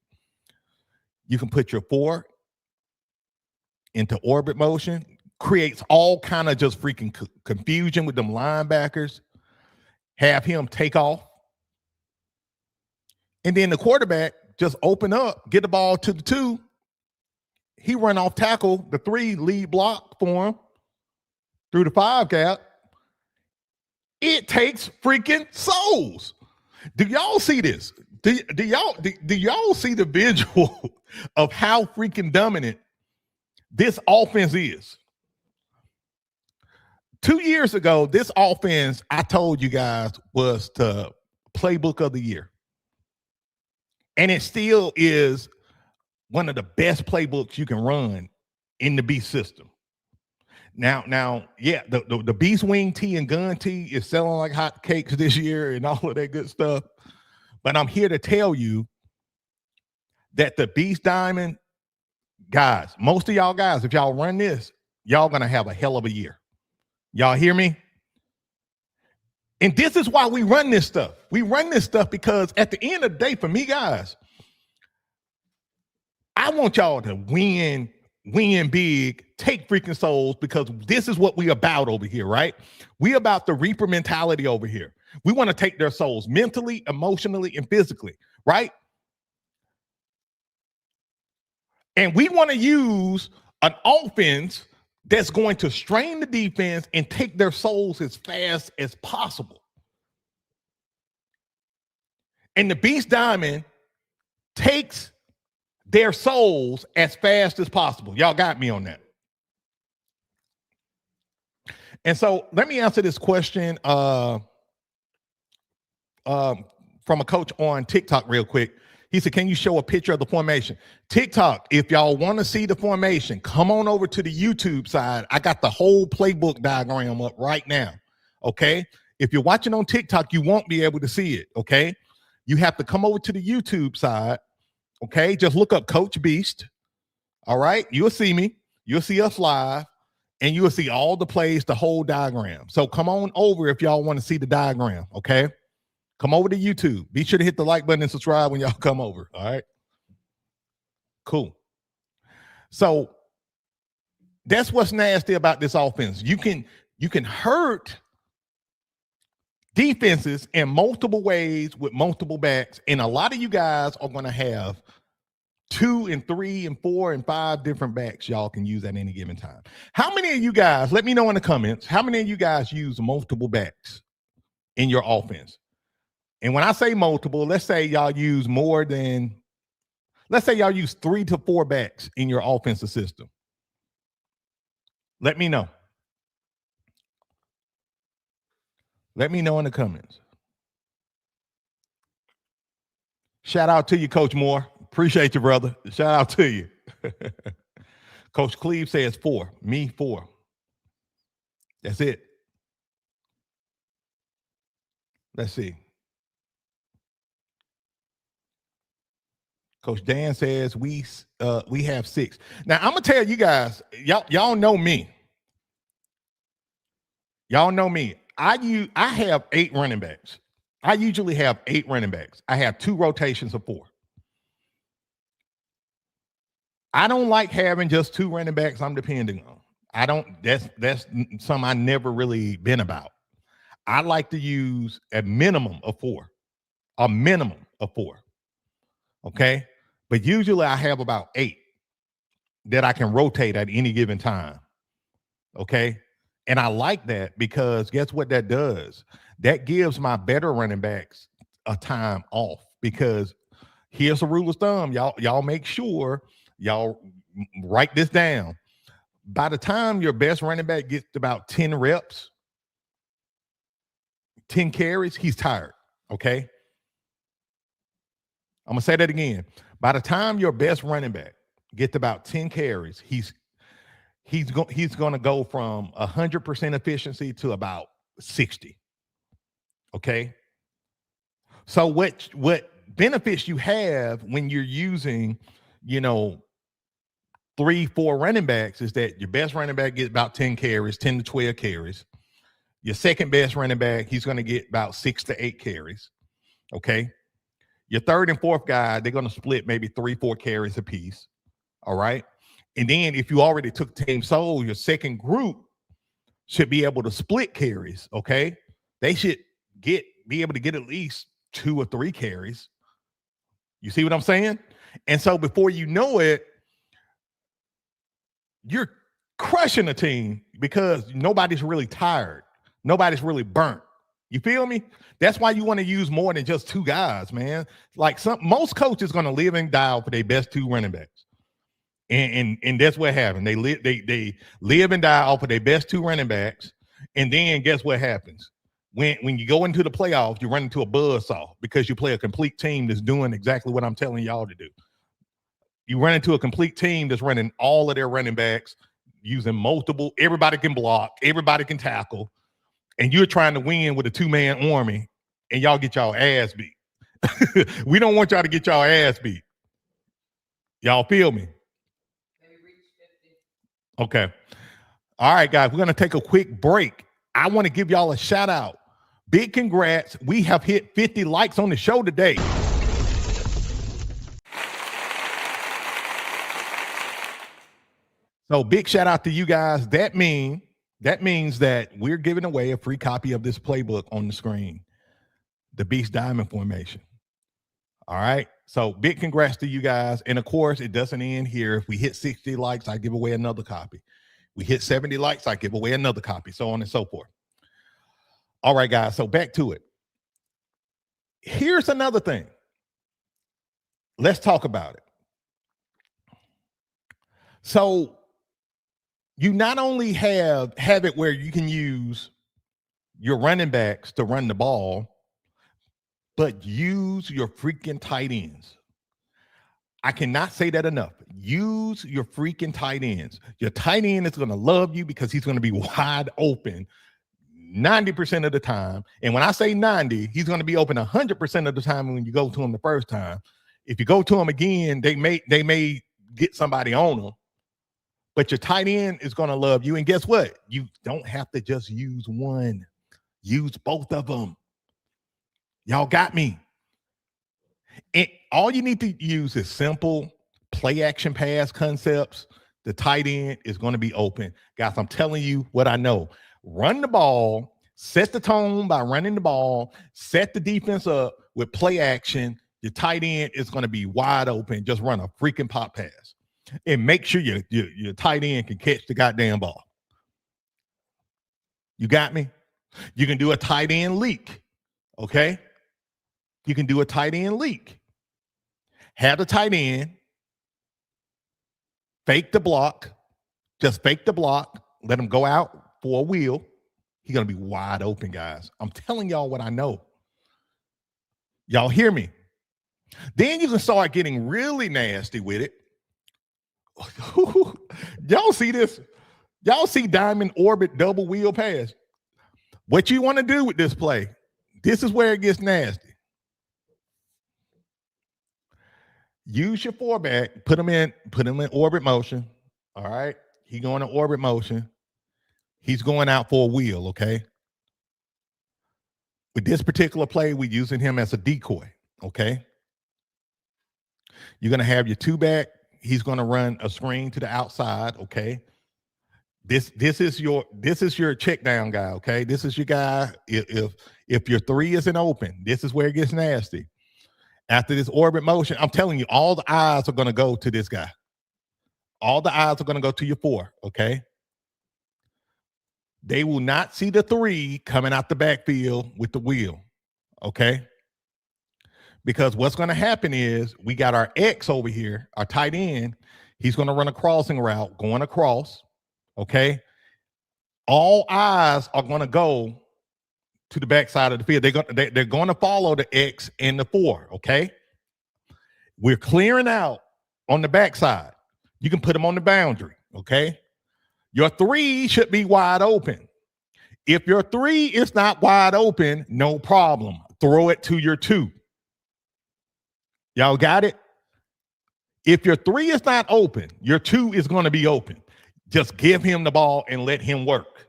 You can put your 4 into orbit motion. Creates all kind of just freaking confusion with them linebackers. Have him take off. And then the quarterback just open up, get the ball to the 2. He run off tackle, the 3 lead block for him through the 5 gap. It takes freaking souls. Do y'all see this? Do y'all see the visual of how freaking dominant this offense is. 2 years ago, this offense, I told you guys, was the playbook of the year. And it still is one of the best playbooks you can run in the Beast system. Now, yeah, the Beast Wing tee and gun tee is selling like hot cakes this year and all of that good stuff. But I'm here to tell you that the Beast Diamond, guys, most of y'all guys, if y'all run this, y'all gonna have a hell of a year. Y'all hear me? And this is why we run this stuff. We run this stuff because at the end of the day, for me, guys, I want y'all to win big, take freaking souls, because this is what we about over here, right? We about the Reaper mentality over here. We want to take their souls mentally, emotionally, and physically, right? And we want to use an offense that's going to strain the defense and take their souls as fast as possible. And the Beast Diamond takes their souls as fast as possible. Y'all got me on that. And so let me answer this question from a coach on TikTok real quick. He said, can you show a picture of the formation? TikTok, if y'all want to see the formation, come on over to the YouTube side. I got the whole playbook diagram up right now, okay? If you're watching on TikTok, you won't be able to see it, okay? You have to come over to the YouTube side, okay? Just look up Coach Beast, all right? You'll see me. You'll see us live, and you'll see all the plays, the whole diagram. So come on over if y'all want to see the diagram, okay? Come over to YouTube. Be sure to hit the like button and subscribe when y'all come over. All right. Cool. So that's what's nasty about this offense. You can hurt defenses in multiple ways with multiple backs. And a lot of you guys are going to have 2 and 3 and 4 and 5 different backs y'all can use at any given time. How many of you guys, let me know in the comments, how many of you guys use multiple backs in your offense? And when I say multiple, let's say y'all use more than, let's say y'all use 3 to 4 backs in your offensive system. Let me know. Let me know in the comments. Shout out to you, Coach Moore. Appreciate you, brother. Shout out to you. Coach Cleve says 4. Me, 4. That's it. Let's see. Coach Dan says we have 6. Now I'm gonna tell you guys, y'all know me. Y'all know me. I have 8 running backs. I usually have 8 running backs. I have 2 rotations of 4. I don't like having just 2 running backs I'm depending on. I don't. That's something I never really been about. I like to use a minimum of 4. A minimum of 4. Okay. But usually I have about 8 that I can rotate at any given time. Okay. And I like that because guess what that does? That gives my better running backs a time off, because here's a rule of thumb. Y'all make sure y'all write this down. By the time your best running back gets about 10 reps, 10 carries, he's tired. Okay. I'm going to say that again. By the time your best running back gets about 10 carries, he's going to go from 100% efficiency to about 60. Okay. So what benefits you have when you're using, 3, 4 running backs is that your best running back gets about 10 carries, 10 to 12 carries. Your second best running back, he's going to get about 6 to 8 carries. Okay. Your third and fourth guy, they're going to split maybe 3, 4 carries apiece. All right. And then if you already took Team Soul, your second group should be able to split carries. Okay. They should be able to get at least 2 or 3 carries. You see what I'm saying? And so before you know it, you're crushing a team because nobody's really tired. Nobody's really burnt. You feel me? That's why you want to use more than just two guys, man. Like most coaches going to live and die for their best two running backs. And that's what happened. They live and die off of their best two running backs. And then guess what happens? When you go into the playoffs, you run into a buzzsaw because you play a complete team that's doing exactly what I'm telling y'all to do. You run into a complete team that's running all of their running backs, using multiple, everybody can block, everybody can tackle, and you're trying to win with a two-man army, and y'all get y'all ass beat. We don't want y'all to get y'all ass beat. Y'all feel me? Okay. All right, guys, we're going to take a quick break. I want to give y'all a shout out. Big congrats. We have hit 50 likes on the show today. So big shout out to you guys. That means that we're giving away a free copy of this playbook on the screen, the Beast Diamond Formation. All right. So big congrats to you guys. And of course, it doesn't end here. If we hit 60 likes, I give away another copy. We hit 70 likes, I give away another copy, so on and so forth. All right, guys. So back to it. Here's another thing. Let's talk about it. So you not only have it where you can use your running backs to run the ball, but use your freaking tight ends. I cannot say that enough. Use your freaking tight ends. Your tight end is going to love you because he's going to be wide open 90% of the time. And when I say 90, he's going to be open 100% of the time when you go to him the first time. If you go to him again, they may get somebody on him. But your tight end is going to love you. And guess what? You don't have to just use one. Use both of them. Y'all got me. And all you need to use is simple play action pass concepts. The tight end is going to be open. Guys, I'm telling you what I know. Run the ball, set the tone by running the ball, set the defense up with play action. Your tight end is going to be wide open. Just run a freaking pop pass. And make sure your tight end can catch the goddamn ball. You got me? You can do a tight end leak. Okay? You can do a tight end leak. Have the tight end fake the block. Just fake the block. Let him go out for a wheel. He's going to be wide open, guys. I'm telling y'all what I know. Y'all hear me? Then you can start getting really nasty with it. Y'all see this? Y'all see diamond orbit double wheel pass? What you want to do with this play? This is where it gets nasty. Use your four-back, put him in orbit motion. All right. He going to orbit motion. He's going out for a wheel, okay? With this particular play, we're using him as a decoy, okay? You're going to have your two-back. He's going to run a screen to the outside, okay? This is your check down guy, okay? This is your guy. If your three isn't open, this is where it gets nasty. After this orbit motion, I'm telling you, all the eyes are going to go to this guy. All the eyes are going to go to your four, okay? They will not see the three coming out the backfield with the wheel, okay? Because what's going to happen is we got our X over here, our tight end. He's going to run a crossing route going across, okay? All eyes are going to go to the backside of the field. They're going to follow the X and the four, okay? We're clearing out on the backside. You can put them on the boundary, okay? Your three should be wide open. If your three is not wide open, no problem. Throw it to your two. Y'all got it? If your three is not open, your two is going to be open. Just give him the ball and let him work.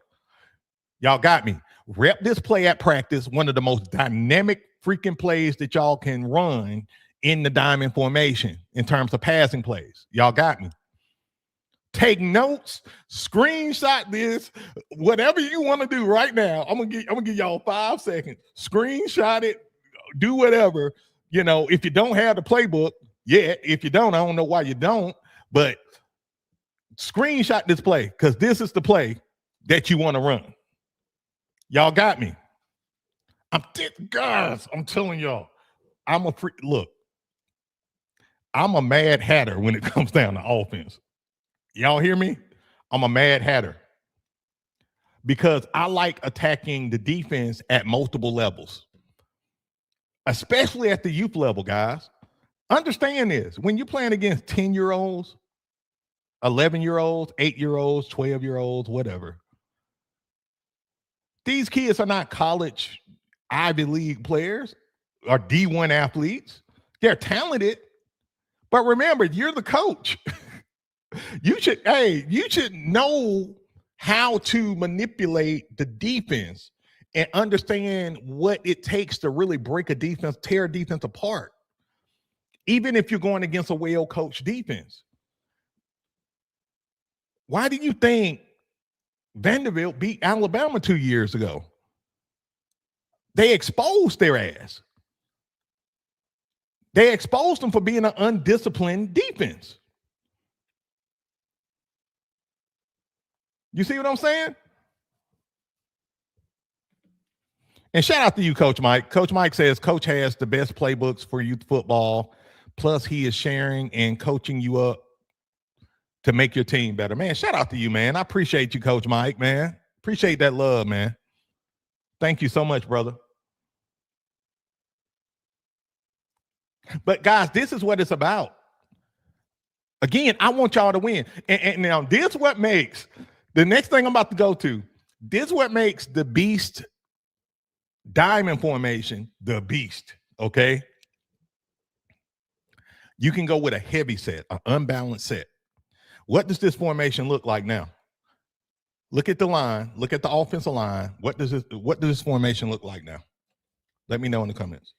Y'all got me? Rep this play at practice. One of the most dynamic freaking plays that y'all can run in the diamond formation in terms of passing plays. Y'all got me? Take notes, screenshot this, whatever you want to do right now. I'm gonna give y'all 5 seconds. Screenshot it, do whatever. You know, if you don't have the playbook, yeah. If you don't, I don't know why you don't, but screenshot this play because this is the play that you want to run. Y'all got me? Guys, I'm telling y'all, look, I'm a mad hatter when it comes down to offense. Y'all hear me? I'm a mad hatter because I like attacking the defense at multiple levels, especially at the youth level, guys. Understand this. When you're playing against 10-year-olds, 11-year-olds, 8-year-olds, 12-year-olds, whatever, these kids are not college Ivy League players or D1 athletes. They're talented. But remember, you're the coach. You should know how to manipulate the defense and understand what it takes to really break a defense, tear a defense apart, even if you're going against a well-coached defense. Why do you think Vanderbilt beat Alabama 2 years ago? They exposed their ass. They exposed them for being an undisciplined defense. You see what I'm saying? And shout out to you, Coach Mike. Coach Mike says Coach has the best playbooks for youth football. Plus, he is sharing and coaching you up to make your team better. Man, shout out to you, man. I appreciate you, Coach Mike, man. Appreciate that love, man. Thank you so much, brother. But, guys, this is what it's about. Again, I want y'all to win. And now this is what makes the next thing I'm about to go to. This is what makes the beast diamond formation the beast, okay? You can go with a heavy set, an unbalanced set. What does this formation look like now? Look at the line. Look at the offensive line. What does this formation look like now? Let me know in the comments.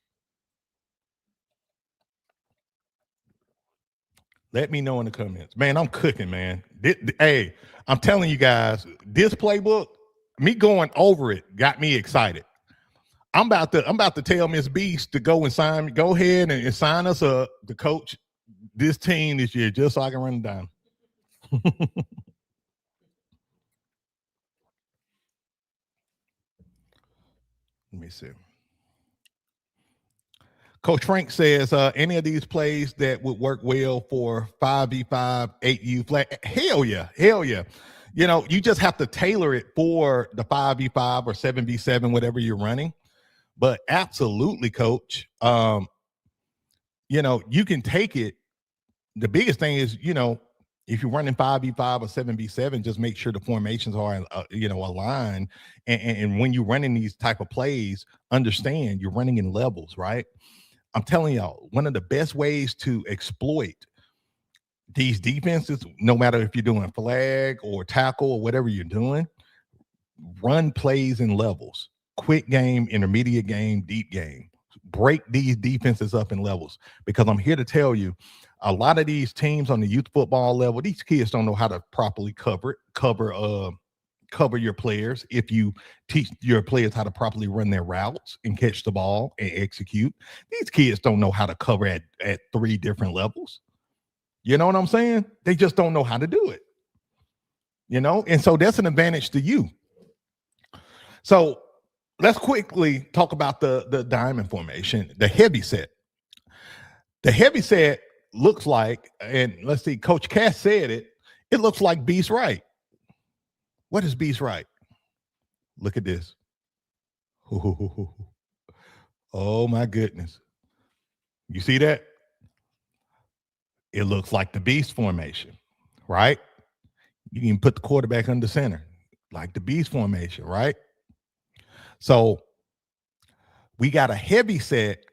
Let me know in the comments. Man, I'm cooking, man. Hey, I'm telling you guys, this playbook, me going over it got me excited. I'm about to tell Miss Beast to go ahead and sign us up to coach this team this year just so I can run it down. Let me see. Coach Frank says, any of these plays that would work well for 5v5, 8U flag? Hell yeah. You know, you just have to tailor it for the 5v5 or 7v7, whatever you're running. But absolutely, Coach. You know, you can take it. The biggest thing is, you know, if you're running 5v5 or 7v7, just make sure the formations are, aligned. And when you're running these type of plays, understand you're running in levels, right? I'm telling y'all, one of the best ways to exploit these defenses, no matter if you're doing flag or tackle or whatever you're doing, run plays in levels. Quick game, intermediate game, deep game. Break these defenses up in levels, because I'm here to tell you, a lot of these teams on the youth football level, these kids don't know how to properly cover your players. If you teach your players how to properly run their routes and catch the ball and execute, these kids don't know how to cover at 3 different levels. You know what I'm saying? They just don't know how to do it. You know, and so that's an advantage to you. So let's quickly talk about the diamond formation, the heavy set. The heavy set looks like, and let's see, Coach Cass said it looks like Beast Right. What is Beast Right? Look at this. Oh my goodness. You see that? It looks like the Beast formation, right? You can put the quarterback under center, like the Beast formation, right? So we got a heavy set.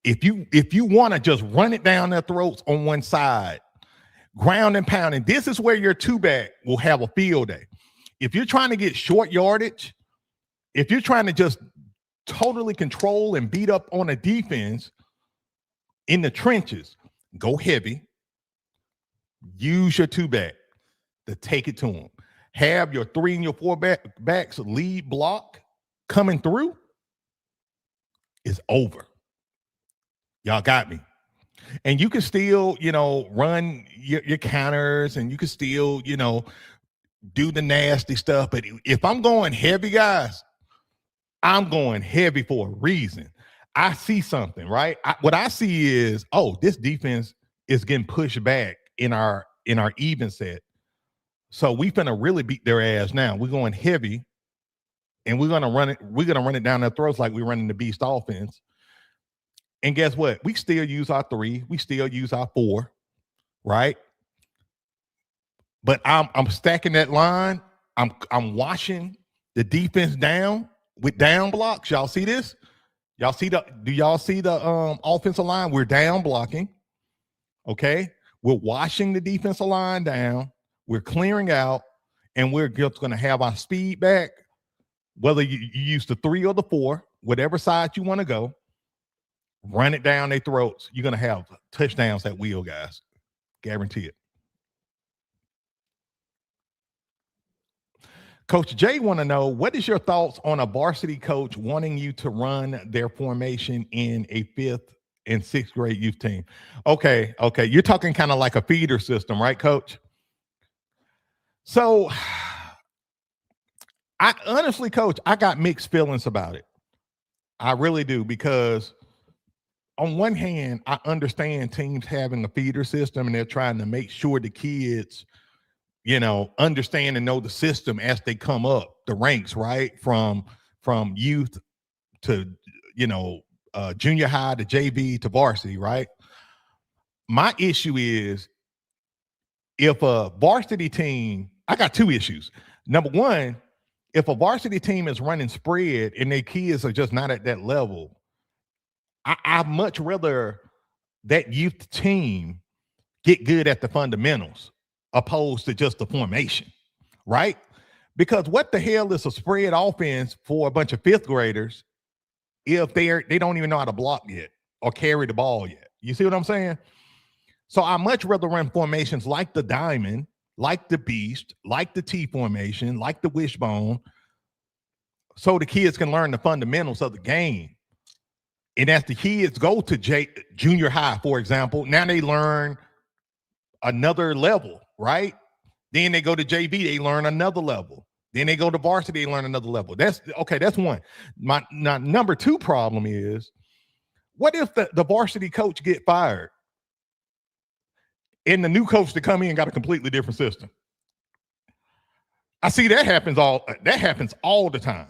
If you want to just run it down their throats on one side, ground and pounding, this is where your 2-back will have a field day. If you're trying to get short yardage, if you're trying to just totally control and beat up on a defense in the trenches, go heavy. Use your 2-back to take it to them. Have your 3 and your 4 backs lead block coming through. It's over. Y'all got me. And you can still, run your counters, and you can still, do the nasty stuff. But if I'm going heavy, guys, I'm going heavy for a reason. I see something, right? What I see is, oh, this defense is getting pushed back in our even set. So we finna really beat their ass now. We're going heavy, and we're gonna run it. We're gonna run it down their throats like we're running the beast offense. And guess what? We still use our 3. We still use our 4, right? But I'm stacking that line. I'm washing the defense down with down blocks. Y'all see this? Do y'all see the offensive line? We're down blocking. Okay. We're washing the defensive line down. We're clearing out, and we're just going to have our speed back. Whether you use the 3 or the 4, whatever side you want to go, run it down their throats. You're going to have touchdowns at will, guys. Guarantee it. Coach Jay want to know, what is your thoughts on a varsity coach wanting you to run their formation in a 5th and 6th grade youth team? Okay. You're talking kind of like a feeder system, right, Coach? So I honestly, Coach, I got mixed feelings about it. I really do, because on one hand, I understand teams having a feeder system and they're trying to make sure the kids, understand and know the system as they come up the ranks, right? From youth to, junior high to JV to varsity, right? My issue is, if a varsity team, I got 2 issues. Number one, if a varsity team is running spread and their kids are just not at that level, I much rather that youth team get good at the fundamentals opposed to just the formation, right? Because what the hell is a spread offense for a bunch of 5th graders if they don't even know how to block yet or carry the ball yet? You see what I'm saying? So I much rather run formations like the diamond, like the beast, like the T formation, like the wishbone, so the kids can learn the fundamentals of the game. And as the kids go to junior high, for example, now they learn another level, right? Then they go to JV, they learn another level. Then they go to varsity, they learn another level. That's one. My number 2 problem is, what if the varsity coach get fired and the new coach to come in got a completely different system? I see that happens all the time.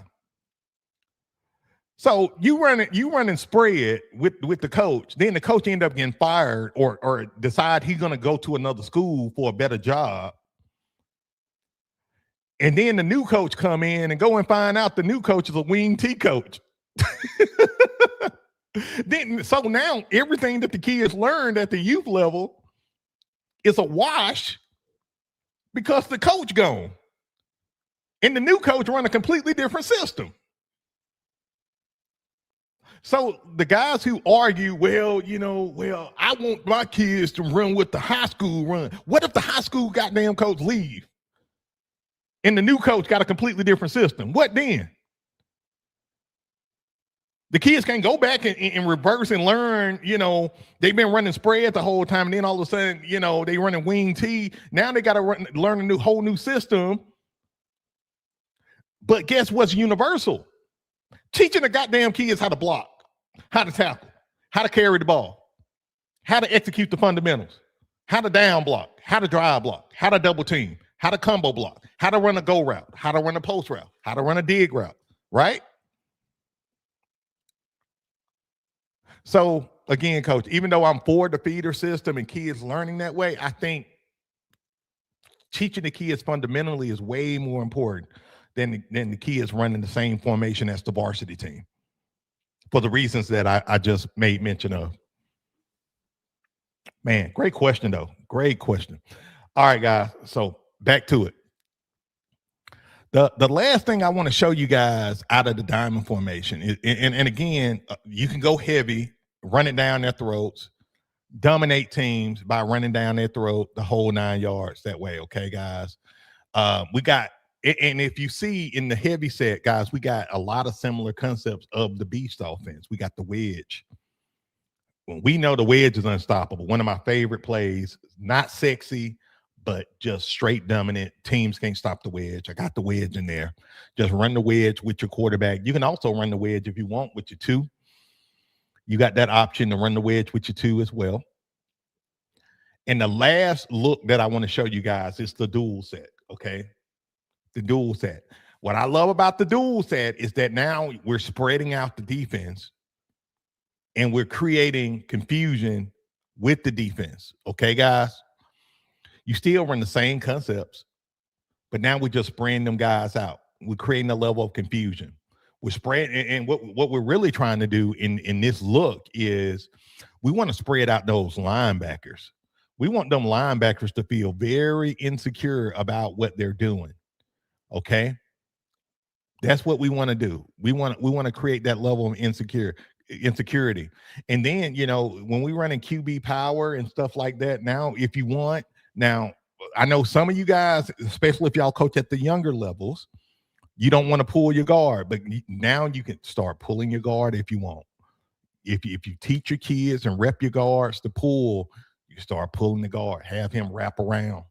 So you running spread with the coach, then the coach end up getting fired or decide he's going to go to another school for a better job. And then the new coach come in and go and find out the new coach is a wing T coach. So now everything that the kids learned at the youth level is a wash because the coach gone. And the new coach run a completely different system. So the guys who argue, I want my kids to run with the high school run. What if the high school goddamn coach leave and the new coach got a completely different system? What then? The kids can't go back and reverse and learn, they've been running spread the whole time. And then all of a sudden, they running wing T. Now they got to learn a whole new system. But guess what's universal? Teaching the goddamn kids how to block, how to tackle, how to carry the ball, how to execute the fundamentals, how to down block, how to drive block, how to double team, how to combo block, how to run a go route, how to run a post route, how to run a dig route, right? So again, Coach, even though I'm for the feeder system and kids learning that way, I think teaching the kids fundamentally is way more important than the kids running the same formation as the varsity team, for the reasons that I just made mention of. Man, great question, though. Great question. All right, guys. So back to it. The last thing I want to show you guys out of the diamond formation is, and again, you can go heavy, run it down their throats, dominate teams by running down their throat the whole 9 yards that way. Okay, guys. We got, and if you see in the heavy set, guys, we got a lot of similar concepts of the beast offense. We got the wedge. Well, we know the wedge is unstoppable. One of my favorite plays, not sexy, but just straight dominant. Teams can't stop the wedge. I got the wedge in there. Just run the wedge with your quarterback. You can also run the wedge if you want with your two. You got that option to run the wedge with your two as well. And the last look that I want to show you guys is the dual set, okay? The dual set. What I love about the dual set is that now we're spreading out the defense and we're creating confusion with the defense, okay, guys? You still run the same concepts, but now we're just spreading them guys out. We're creating a level of confusion. We're spreading, and what we're really trying to do in this look is we want to spread out those linebackers. We want them linebackers to feel very insecure about what they're doing. Okay, that's what we want to do. We want to create that level of insecurity. And then, you know, when we run in QB power and stuff like that, now if you want, now I know some of you guys, especially if y'all coach at the younger levels, you don't want to pull your guard, but now you can start pulling your guard if you want. If you teach your kids and rep your guards to pull, you start pulling the guard, have him wrap around,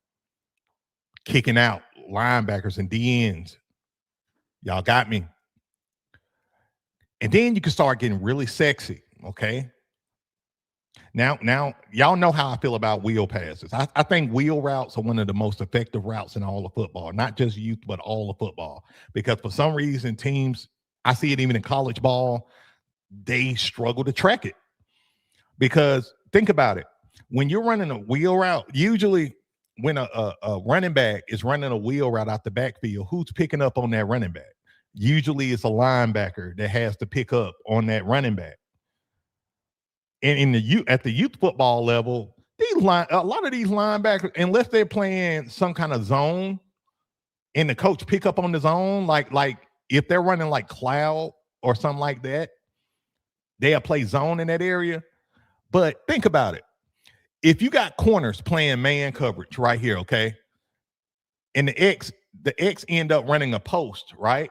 kicking out linebackers and DNs. Y'all got me. And then you can start getting really sexy, okay? Now, y'all know how I feel about wheel passes. I think wheel routes are one of the most effective routes in all of football, not just youth, but all of football. Because for some reason, teams, I see it even in college ball, they struggle to track it. Because think about it. When you're running a wheel route, usually when a running back is running a wheel route out the backfield, who's picking up on that running back? Usually it's a linebacker that has to pick up on that running back. And at the youth football level, a lot of these linebackers, unless they're playing some kind of zone and the coach pick up on the zone, like if they're running like cloud or something like that, they'll play zone in that area. But think about it. If you got corners playing man coverage right here, okay, and the X end up running a post, right?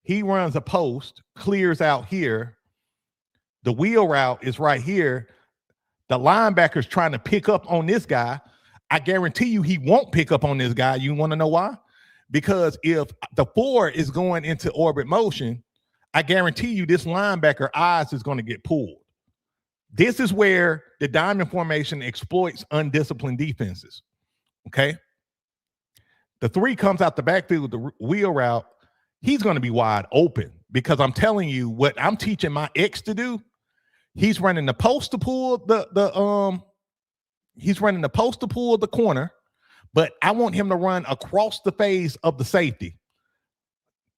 He runs a post, clears out here. The wheel route is right here. The linebacker's trying to pick up on this guy. I guarantee you he won't pick up on this guy. You want to know why? Because if the 4 is going into orbit motion, I guarantee you this linebacker eyes is going to get pulled. This is where the diamond formation exploits undisciplined defenses, okay? The 3 comes out the backfield with the wheel route. He's going to be wide open because I'm telling you what I'm teaching my X to do. He's running the post to pull he's running the post to pull the corner, but I want him to run across the face of the safety.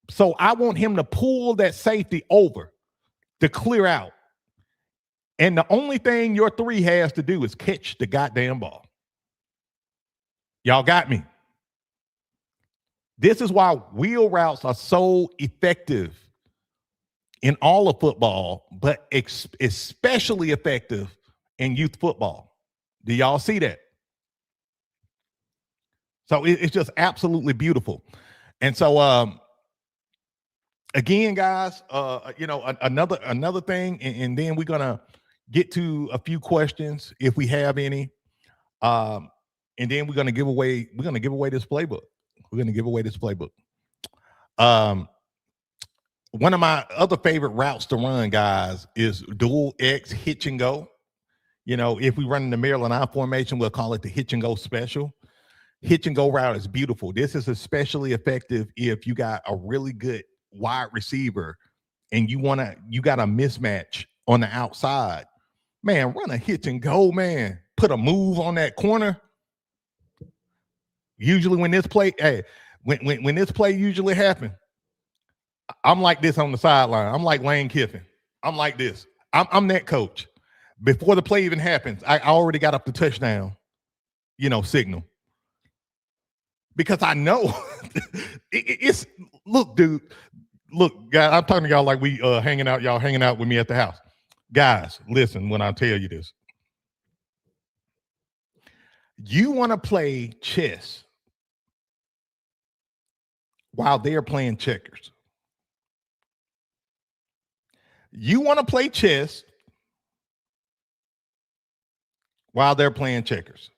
So I want him to pull that safety over to clear out. And the only thing your 3 has to do is catch the goddamn ball. Y'all got me. This is why wheel routes are so effective in all of football, but especially effective in youth football. Do y'all see that? So it's just absolutely beautiful. And so, again, guys, another thing, and then we're gonna get to a few questions if we have any, and then we're gonna give away this playbook. One of my other favorite routes to run, guys, is dual X hitch and go. You know, if we run in the Maryland I formation, we'll call it the hitch and go special. Hitch and go route is beautiful. This is especially effective if you got a really good wide receiver and you got a mismatch on the outside. Man, run a hitch and go, man. Put a move on that corner. Usually when this play, when this play usually happens, I'm like this on the sideline. I'm like Lane Kiffin. I'm like this. I'm that coach. Before the play even happens, I already got up the touchdown, signal. Because I know it's look, dude. Look, guys, I'm talking to y'all like we hanging out, y'all hanging out with me at the house. Guys, listen when I tell you this. You want to play chess while they're playing checkers. You want to play chess while they're playing checkers.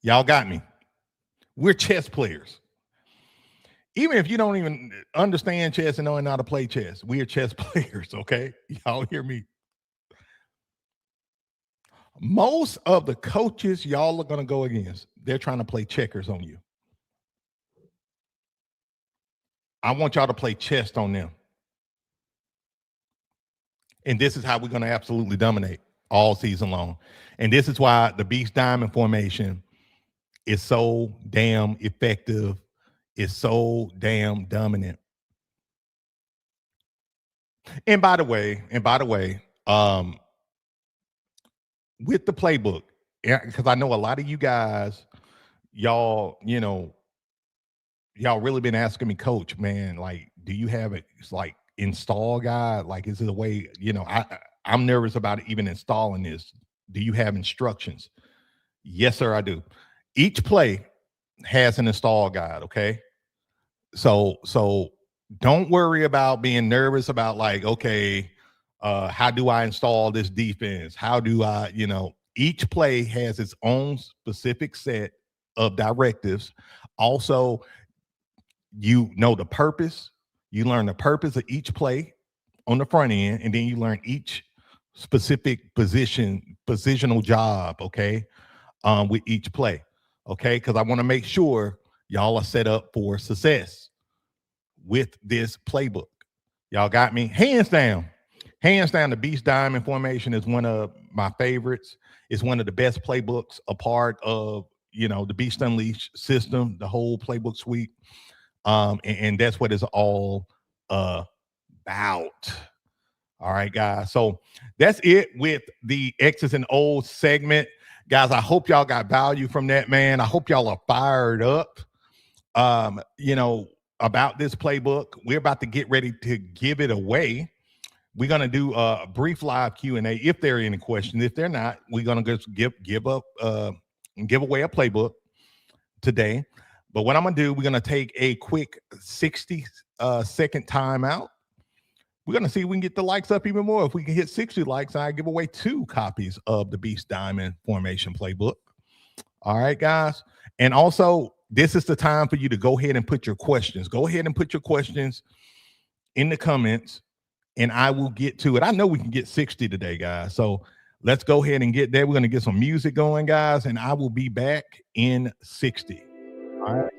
Y'all got me. We're chess players. Even if you don't even understand chess and know how to play chess, we are chess players, okay? Y'all hear me? Most of the coaches y'all are going to go against, they're trying to play checkers on you. I want y'all to play chess on them. And this is how we're going to absolutely dominate all season long. And this is why the Beast Diamond formation is so damn effective. It's so damn dominant. And by the way, with the playbook, because I know a lot of you guys, y'all really been asking me, Coach, man, like, do you have it? It's like install guide? Like, is it a way, I'm nervous about even installing this. Do you have instructions? Yes, sir, I do. Each play has an install guide, okay? So don't worry about being nervous about like, okay, how do I install this defense? How do I, each play has its own specific set of directives. Also, you know the purpose. You learn the purpose of each play on the front end, and then you learn each specific positional job, okay, with each play, okay? Because I want to make sure y'all are set up for success with this playbook. Y'all got me? Hands down, the Beast Diamond formation is one of my favorites. It's one of the best playbooks, a part of, the Beast Unleashed system, the whole playbook suite. And that's what it's all about. All right, guys. So that's it with the X's and O's segment. Guys, I hope y'all got value from that, man. I hope y'all are fired up, about this playbook. We're about to get ready to give it away. We're going to do a brief live Q&A if there are any questions. If they're not, we're going to just give away a playbook today. But what I'm going to do, we're going to take a quick 60-second timeout. We're going to see if we can get the likes up even more. If we can hit 60 likes, I give away 2 copies of the Beast Diamond Formation Playbook. All right, guys. And also, this is the time for you to go ahead and put your questions. Go ahead and put your questions in the comments, and I will get to it. I know we can get 60 today, guys. So let's go ahead and get there. We're going to get some music going, guys, and I will be back in 60. All right.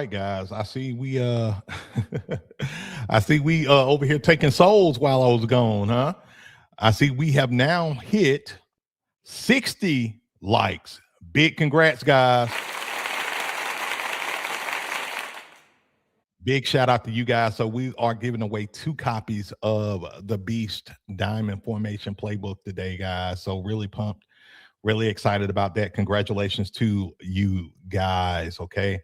right, guys. I see we I see we over here taking souls while I was gone, huh? I see we have now hit 60 likes. Big congrats, guys. Big shout out to you guys. So we are giving away 2 copies of the Beast Diamond Formation Playbook today, guys. So really pumped, really excited about that. Congratulations to you guys. Okay.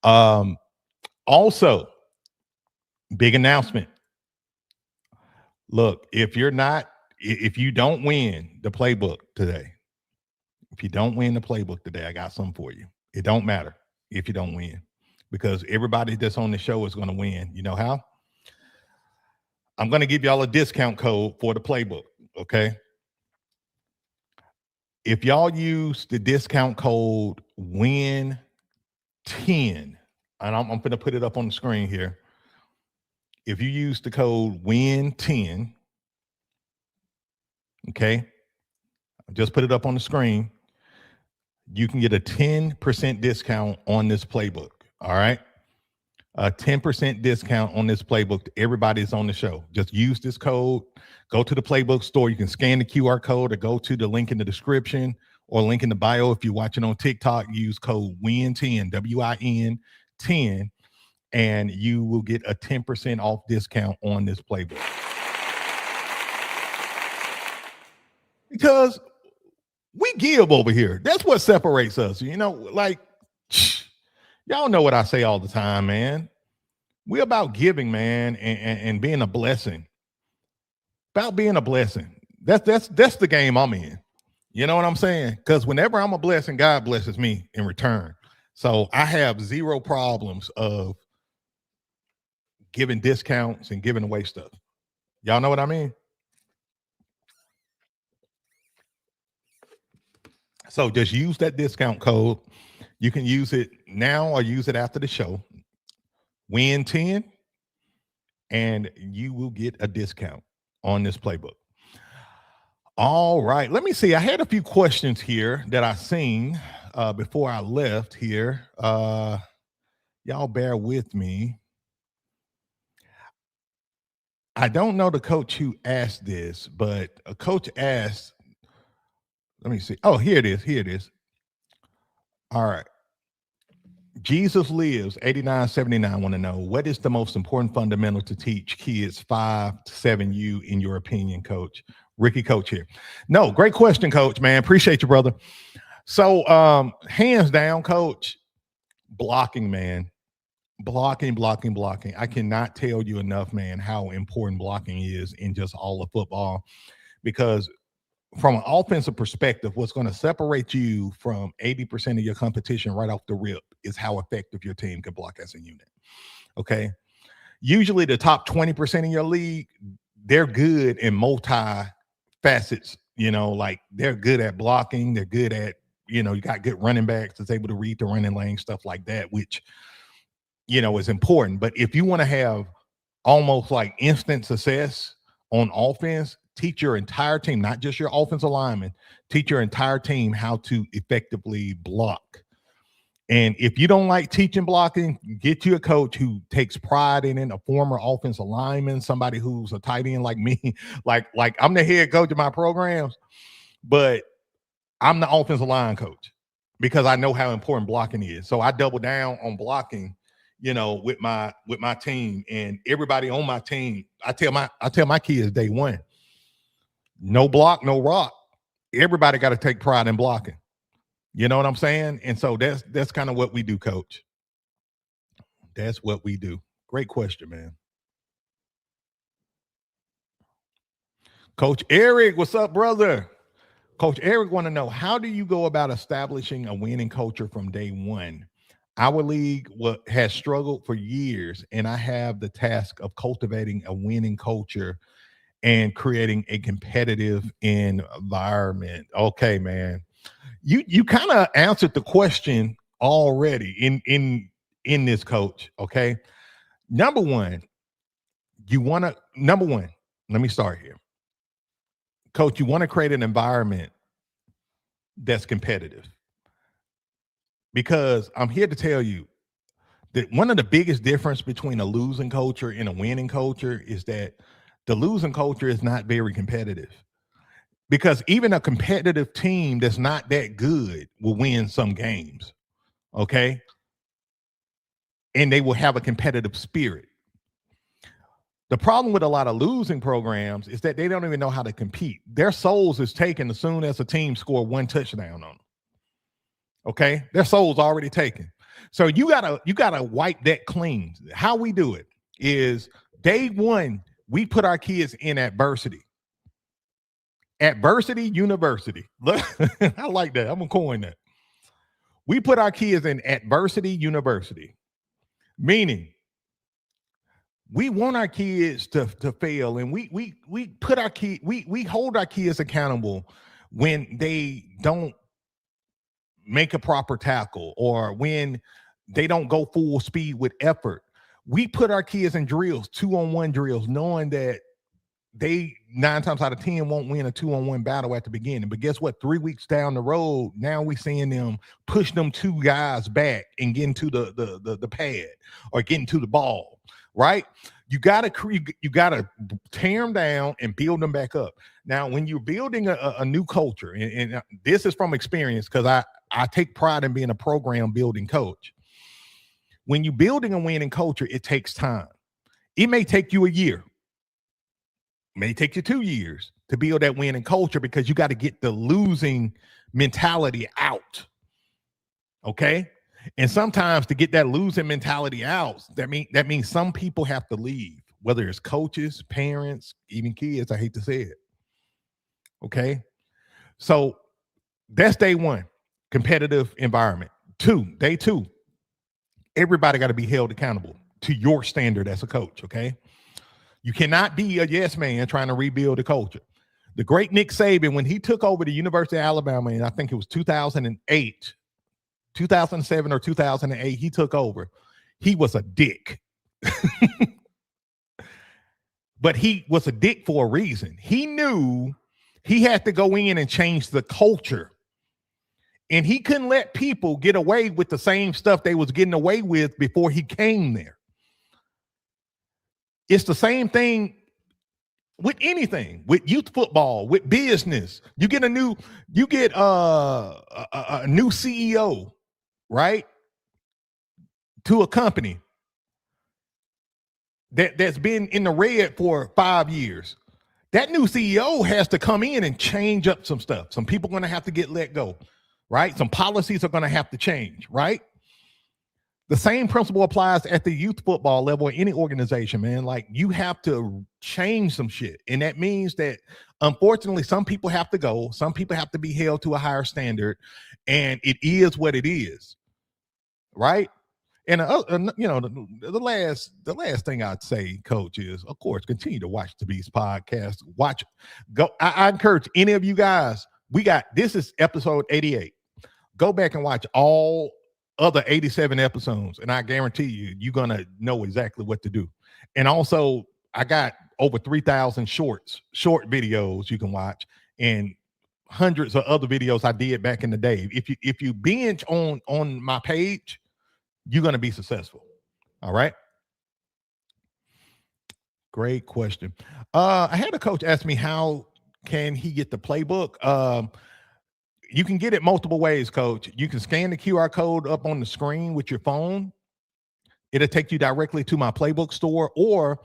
Also, big announcement. Look, if you don't win the playbook today, if you don't win the playbook today, I got something for you. It don't matter if you don't win, because everybody that's on the show is going to win. You know how? I'm going to give y'all a discount code for the playbook. Okay. If y'all use the discount code WIN10, and I'm going to put it up on the screen here. If you use the code WIN10, okay, just put it up on the screen, you can get a 10% discount on this playbook. All right. A 10% discount on this playbook to everybody that's on the show. Just use this code. Go to the playbook store. You can scan the QR code or go to the link in the description or link in the bio. If you're watching on TikTok, use code WIN10, WIN 10, and you will get a 10% off discount on this playbook. Because we give over here. That's what separates us. You know, like, y'all know what I say all the time, man. We're about giving, man, and being a blessing. About being a blessing. That's the game I'm in. You know what I'm saying? Because whenever I'm a blessing, God blesses me in return. So I have zero problems of giving discounts and giving away stuff. Y'all know what I mean? So just use that discount code. You can use it now or use it after the show. WIN10, and you will get a discount on this playbook. All right. Let me see. I had a few questions here that I seen before I left here. Y'all bear with me. I don't know the coach who asked this, but a coach asked, let me see. Oh, here it is. Here it is. All right. Jesus Lives 8979 want to know, what is the most important fundamental to teach kids 5 to 7U in your opinion, coach? Ricky Coach here. No, great question, coach, man. Appreciate you, brother. So hands down, coach, blocking, man. Blocking. I cannot tell you enough, man, how important blocking is in just all of football, because from an offensive perspective, what's going to separate you from 80% of your competition right off the rip is how effective your team can block as a unit. Okay. Usually the top 20% in your league, they're good in multi facets, you know, like they're good at blocking. They're good at, you know, you got good running backs that's able to read the running lane, stuff like that, which, you know, is important. But if you want to have almost like instant success on offense, teach your entire team, not just your offensive lineman, teach your entire team how to effectively block. And if you don't like teaching blocking, get you a coach who takes pride in it, a former offensive lineman, somebody who's a tight end like me. like I'm the head coach of my programs, but I'm the offensive line coach because I know how important blocking is. So I double down on blocking, you know, with my team, and everybody on my team. I tell my kids day one, no block, no rock. Everybody got to take pride in blocking. You know what I'm saying? And so that's kind of what we do, coach. That's what we do. Great question, man. Coach Eric, what's up, brother? Coach Eric want to know, how do you go about establishing a winning culture from day one? Our league has struggled for years, and I have the task of cultivating a winning culture and creating a competitive environment. Okay, man. You kind of answered the question already in this, coach. Okay. Number one, let me start here. Coach, you want to create an environment that's competitive, because I'm here to tell you, One of the biggest difference between a losing culture and a winning culture is that the losing culture is not very competitive, because even a competitive team that's not that good will win some games. Okay. And they will have a competitive spirit. The problem with a lot of losing programs is that they don't even know how to compete. Their souls is taken as soon as a team score one touchdown on them. Okay, their soul's already taken. So you gotta wipe that clean. How we do it is day one, we put our kids in adversity. Adversity university. Look, I like that. I'm gonna coin that. We put our kids in adversity university, meaning we want our kids to fail, and we put our kid we hold our kids accountable when they don't make a proper tackle or when they don't go full speed with effort. We put our kids in drills, 2-on-1 drills, knowing that they 9 times out of 10 won't win a 2-on-1 battle at the beginning. But guess what? 3 weeks down the road, now we're seeing them push them 2 guys back and get into the pad or get into the ball, right? You gotta tear them down and build them back up. Now, when you're building a new culture, and this is from experience, because I take pride in being a program building coach. When you're building a winning culture, it takes time. It may take you a year, may take you 2 years to build that winning culture, because you got to get the losing mentality out. Okay. And sometimes to get that losing mentality out, that means some people have to leave, whether it's coaches, parents, even kids. I hate to say it. Okay. So that's day one, competitive environment. Day two, everybody got to be held accountable to your standard as a coach. Okay. You cannot be a yes man trying to rebuild the culture. The great Nick Saban, when he took over the University of Alabama, and I think it was 2008, 2007 or 2008, he took over. He was a dick. But he was a dick for a reason. He knew he had to go in and change the culture. And he couldn't let people get away with the same stuff they was getting away with before he came there. It's the same thing with anything, with youth football, with business. You get a new CEO, right? To a company that's been in the red for 5 years. That new CEO has to come in and change up some stuff. Some people are going to have to get let go, right? Some policies are going to have to change, right? The same principle applies at the youth football level in any organization, man. Like, you have to change some shit. And that means that, unfortunately, some people have to go. Some people have to be held to a higher standard. And it is what it is, right? And the last thing I'd say, Coach, is, of course, continue to watch the Beast podcast. I encourage any of you guys. This is episode 88. Go back and watch all other 87 episodes, and I guarantee you're gonna know exactly what to do. And also, I got over 3,000 short videos you can watch, and hundreds of other videos I did back in the day. If you binge on my page, you're going to be successful. All right. Great question. I had a coach ask me, how can he get the playbook? You can get it multiple ways, Coach. You can scan the QR code up on the screen with your phone. It'll take you directly to my playbook store, or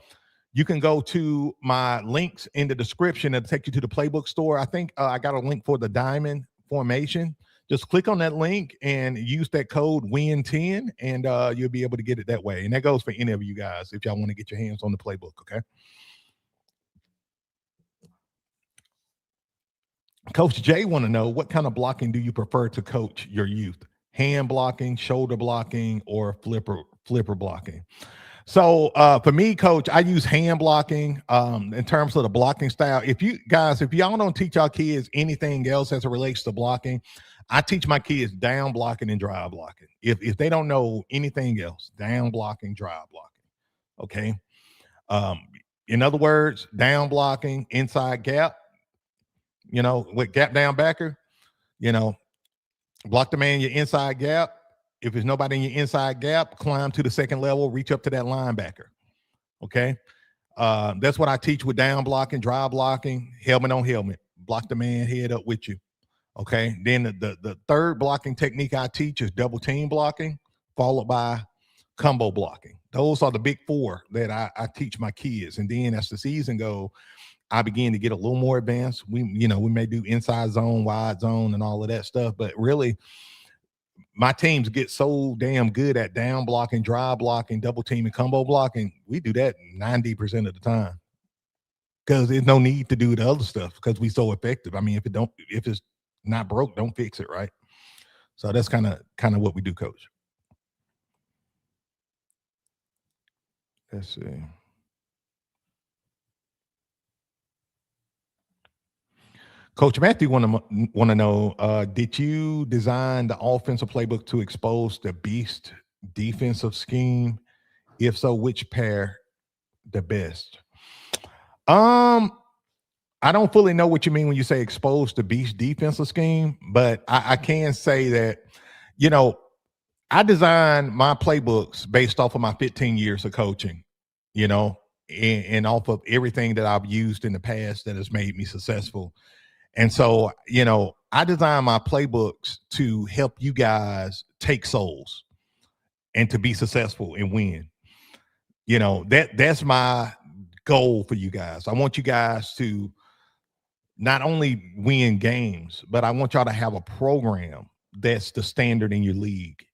you can go to my links in the description. It'll take you to the playbook store. I think I got a link for the diamond formation. Just click on that link and use that code WIN10, and you'll be able to get it that way. And that goes for any of you guys if y'all want to get your hands on the playbook, okay? Coach Jay want to know, what kind of blocking do you prefer to coach your youth? Hand blocking, shoulder blocking, or flipper blocking? So for me, Coach, I use hand blocking in terms of the blocking style. If y'all don't teach our kids anything else as it relates to blocking, I teach my kids down blocking and drive blocking. If they don't know anything else, down blocking, drive blocking. Okay. In other words, down blocking, inside gap, with gap down backer, block the man your inside gap, If there's nobody in your inside gap, climb to the second level, reach up to that linebacker. Okay. That's what I teach with down blocking, drive blocking, helmet on helmet. Block the man head up with you. Okay. Then the third blocking technique I teach is double team blocking, followed by combo blocking. Those are the big four that I teach my kids. And then as the season go, I begin to get a little more advanced. We may do inside zone, wide zone, and all of that stuff. But really, my teams get so damn good at down blocking, drive blocking, double team, and combo blocking. We do that 90% of the time because there's no need to do the other stuff because we're so effective. I mean, if it's not broke, don't fix it, right? So that's kind of what we do, Coach. Let's see. Coach Matthew want to know, did you design the offensive playbook to expose the beast defensive scheme? If so, which pair the best? I don't fully know what you mean when you say expose the beast defensive scheme, but I can say that, I designed my playbooks based off of my 15 years of coaching, and off of everything that I've used in the past that has made me successful. And so, I design my playbooks to help you guys take souls and to be successful and win. That's my goal for you guys. I want you guys to not only win games, but I want y'all to have a program that's the standard in your league.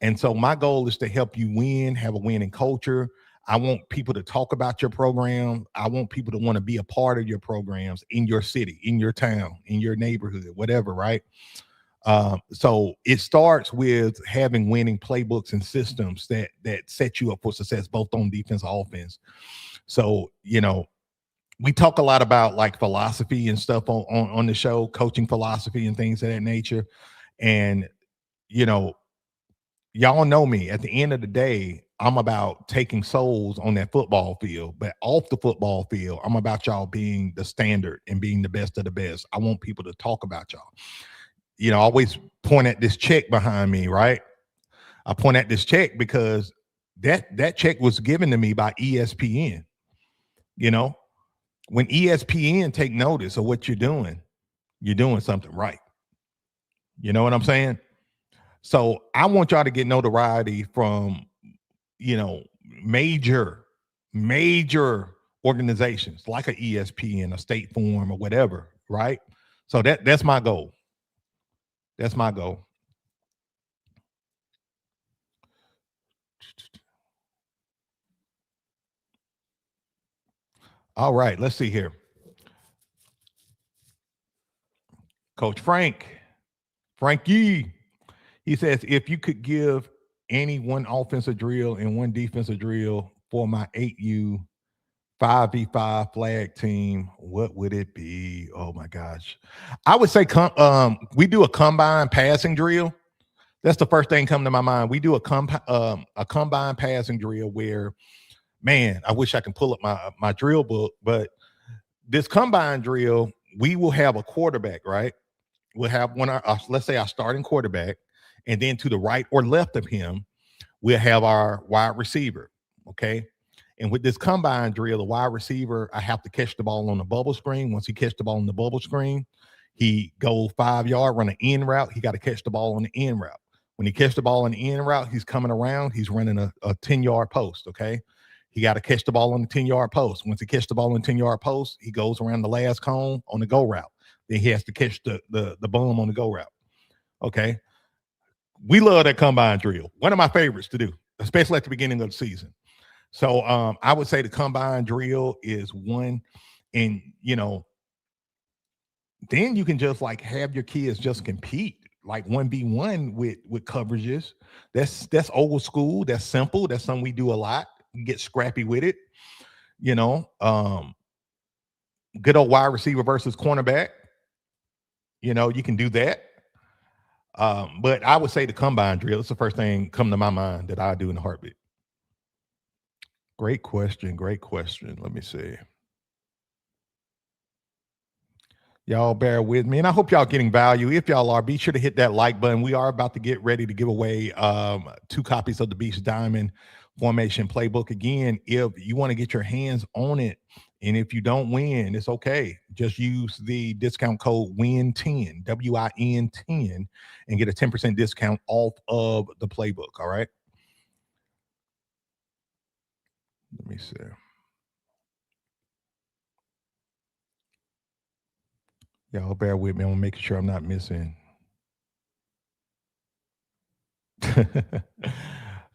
And so my goal is to help you win, have a winning culture. I want people to talk about your program. I want people to want to be a part of your programs in your city, in your town, in your neighborhood, whatever, right? So it starts with having winning playbooks and systems that set you up for success, both on defense and offense. So, we talk a lot about like philosophy and stuff on the show, coaching philosophy and things of that nature. And, y'all know me. At the end of the day, I'm about taking souls on that football field, but off the football field, I'm about y'all being the standard and being the best of the best. I want people to talk about y'all. I always point at this check behind me, right? I point at this check because that check was given to me by ESPN. When ESPN take notice of what you're doing something right. You know what I'm saying? So I want y'all to get notoriety from, major organizations like a ESPN, a State Farm, or whatever, right? So that's my goal. That's my goal. All right, let's see here. Coach Frankie, he says, if you could give any one offensive drill and one defensive drill for my 8U 5v5 flag team, what would it be? Oh my gosh. I would say we do a combined passing drill. That's the first thing come to my mind. We do a combined passing drill where, man, I wish I can pull up my drill book, but this combined drill, we will have a quarterback, right? We'll have let's say our starting quarterback, and then to the right or left of him, we'll have our wide receiver, okay? And with this combine drill, the wide receiver, I have to catch the ball on the bubble screen. Once he catch the ball on the bubble screen, he go 5 yard, run an in route. He got to catch the ball on the in route. When he catch the ball on the in route, he's coming around. He's running a 10-yard post, okay? He got to catch the ball on the 10-yard post. Once he catch the ball on the 10-yard post, he goes around the last cone on the go route. Then he has to catch the bum on the go route, okay? We love that combine drill. One of my favorites to do, especially at the beginning of the season. So I would say the combine drill is one, and then you can just like have your kids just compete like 1v1 with coverages. That's old school. That's simple. That's something we do a lot. We get scrappy with it. Good old wide receiver versus cornerback. You can do that. But I would say the combine drill. It's the first thing come to my mind that I do in a heartbeat. Great question. Let me see. Y'all bear with me, and I hope y'all getting value. If y'all are, be sure to hit that like button. We are about to get ready to give away 2 copies of the Beast Diamond Formation Playbook. Again, if you want to get your hands on it, and if you don't win, it's okay. Just use the discount code WIN10, WIN 10, and get a 10% discount off of the playbook. All right. Let me see. Y'all bear with me. I'm making sure I'm not missing.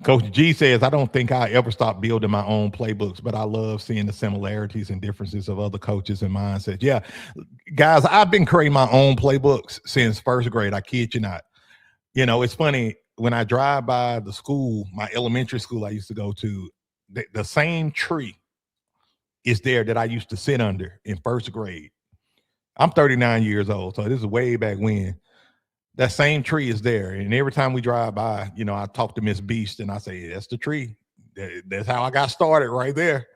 Coach G says, I don't think I ever stop building my own playbooks, but I love seeing the similarities and differences of other coaches and mindsets. Yeah, guys, I've been creating my own playbooks since first grade. I kid you not. You know, it's funny when I drive by the school, my elementary school I used to go to, the same tree is there that I used to sit under in first grade. I'm 39 years old, so this is way back when. That same tree is there. And every time we drive by, you know, I talk to Miss Beast and I say, that's the tree. That's how I got started right there.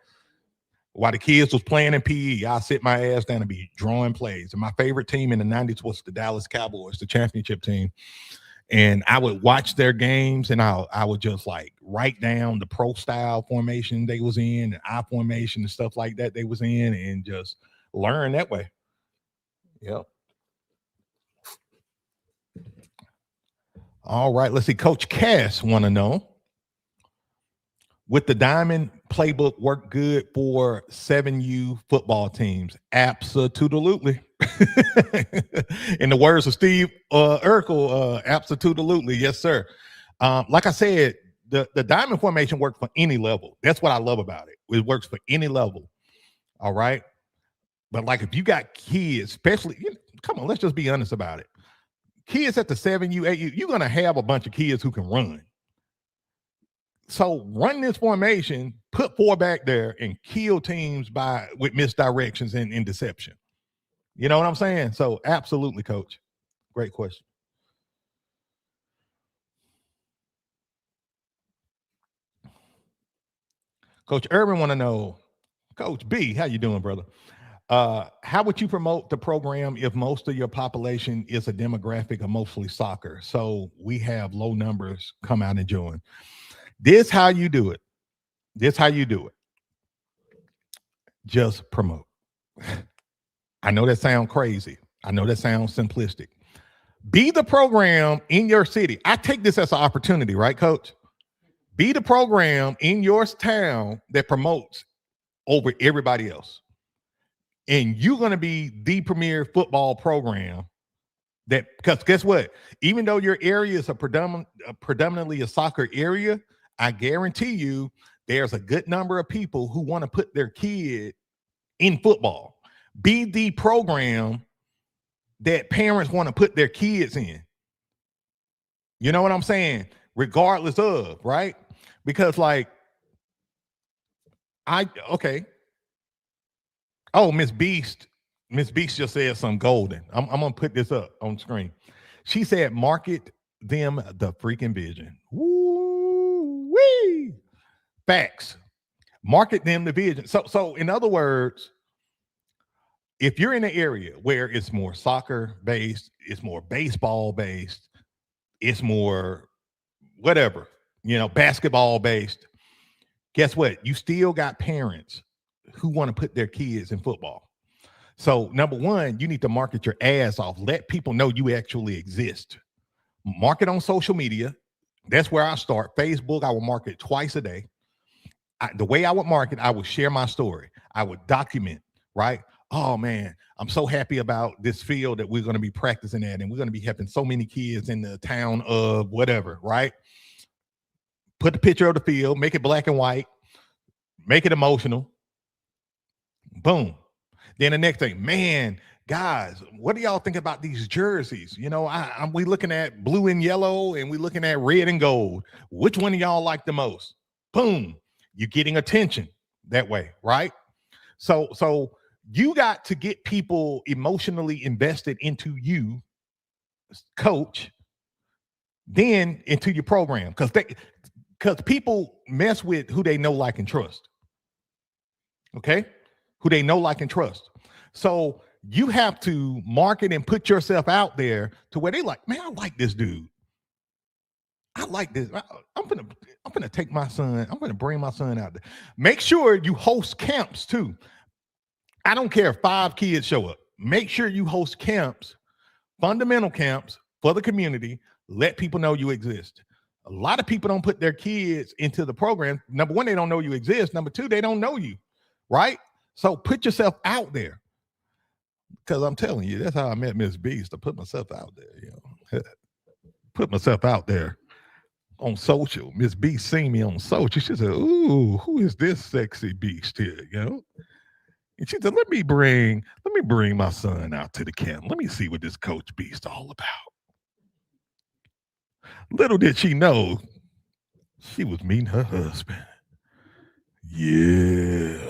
While the kids was playing in PE, I sit my ass down and be drawing plays. And my favorite team in the 90s was the Dallas Cowboys, the championship team. And I would watch their games and I would just like write down the pro style formation they was in, and I formation and stuff like that they was in, and just learn that way. Yep. All right, let's see. Coach Cass want to know, would the Diamond playbook work good for 7U football teams? Absolutely. In the words of Steve Urkel, absolutely. Yes, sir. Like I said, the Diamond formation works for any level. That's what I love about it. It works for any level. All right. But like if you got kids, especially, come on, let's just be honest about it. Kids at the 7U, 8U, you're going to have a bunch of kids who can run. So run this formation, put 4 back there, and kill teams with misdirections and deception. You know what I'm saying? So absolutely, Coach. Great question. Coach Urban want to know, Coach B, how you doing, brother? How would you promote the program if most of your population is a demographic of mostly soccer? So we have low numbers come out and join. This how you do it. Just promote. I know that sounds crazy. I know that sounds simplistic. Be the program in your city. I take this as an opportunity, right, Coach? Be the program in your town that promotes over everybody else. And you're going to be the premier football program that, because guess what? Even though your area is predominantly a soccer area, I guarantee you there's a good number of people who want to put their kid in football. Be the program that parents want to put their kids in. You know what I'm saying? Regardless of, right? Because like, oh, Miss Beast just said some golden. I'm going to put this up on screen. She said, market them the freaking vision. Woo-wee. Facts. Market them the vision. So in other words, if you're in an area where it's more soccer based, it's more baseball based, it's more whatever, basketball based, guess what? You still got parents who want to put their kids in football. So number one, you need to market your ass off. Let people know you actually exist. Market on social media. That's where I start. Facebook, I will market twice a day. The way I would market, I would share my story. I would document, right? Oh man, I'm so happy about this field that we're going to be practicing at, and we're going to be helping so many kids in the town of whatever, right? Put the picture of the field, make it black and white, make it emotional. Boom. Then the next thing, man, guys, what do y'all think about these jerseys? We looking at blue and yellow, and we looking at red and gold. Which one of y'all like the most? Boom. You're getting attention that way, right? So you got to get people emotionally invested into you, coach, then into your program, because people mess with who they know, like, and trust. Okay? Who they know, like, and trust. So you have to market and put yourself out there to where they like, man, I like this dude. I like this. I'm gonna take my son. I'm gonna bring my son out there. Make sure you host camps too. I don't care if 5 kids show up. Make sure you host camps, fundamental camps for the community. Let people know you exist. A lot of people don't put their kids into the program. Number one, they don't know you exist. Number two, they don't know you, right? So put yourself out there. Because I'm telling you, that's how I met Miss Beast. I put myself out there, put myself out there on social. Miss Beast seen me on social. She said, ooh, who is this sexy beast here, And she said, let me bring my son out to the camp. Let me see what this Coach Beast all about. Little did she know, she was meeting her husband. Yeah.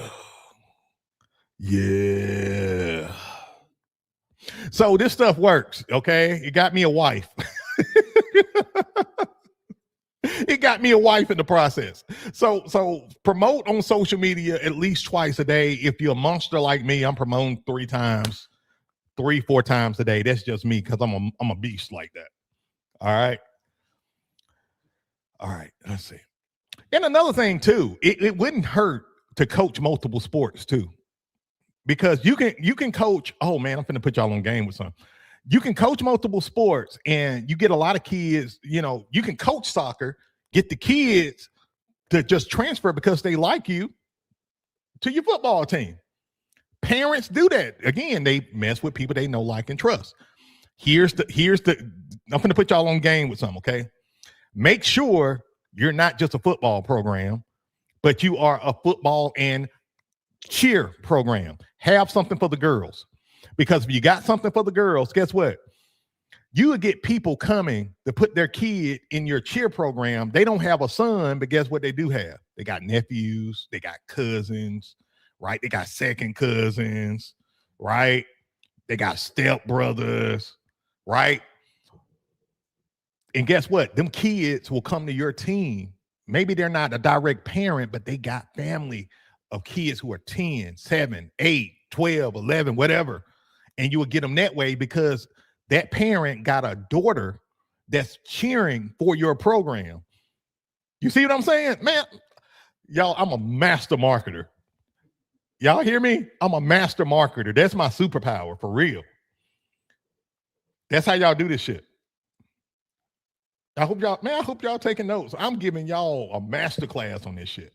So this stuff works, okay? It got me a wife. It got me a wife in the process. So promote on social media at least twice a day. If you're a monster like me, I'm promoting 3, 4 times a day. That's just me because I'm a beast like that. All right. Let's see. And another thing too, it wouldn't hurt to coach multiple sports too. Because you can coach, oh man, I'm finna put y'all on game with something. You can coach multiple sports and you get a lot of kids, you can coach soccer, get the kids to just transfer because they like you to your football team. Parents do that. Again, they mess with people they know, like, and trust. Here's the I'm finna put y'all on game with something, okay? Make sure you're not just a football program, but you are a football and cheer program. Have something for the girls, because if you got something for the girls, guess what? You would get people coming to put their kid in your cheer program. They don't have a son, but guess what they do have? They got nephews, they got cousins, right? They got second cousins, right? They got step brothers, right? And guess what? Them kids will come to your team. Maybe they're not a direct parent, but they got family of kids who are 10, 7, 8, 12, 11, whatever. And you will get them that way because that parent got a daughter that's cheering for your program. You see what I'm saying? Man, y'all, I'm a master marketer. Y'all hear me? I'm a master marketer. That's my superpower, for real. That's how y'all do this shit. I hope y'all taking notes. I'm giving y'all a master class on this shit.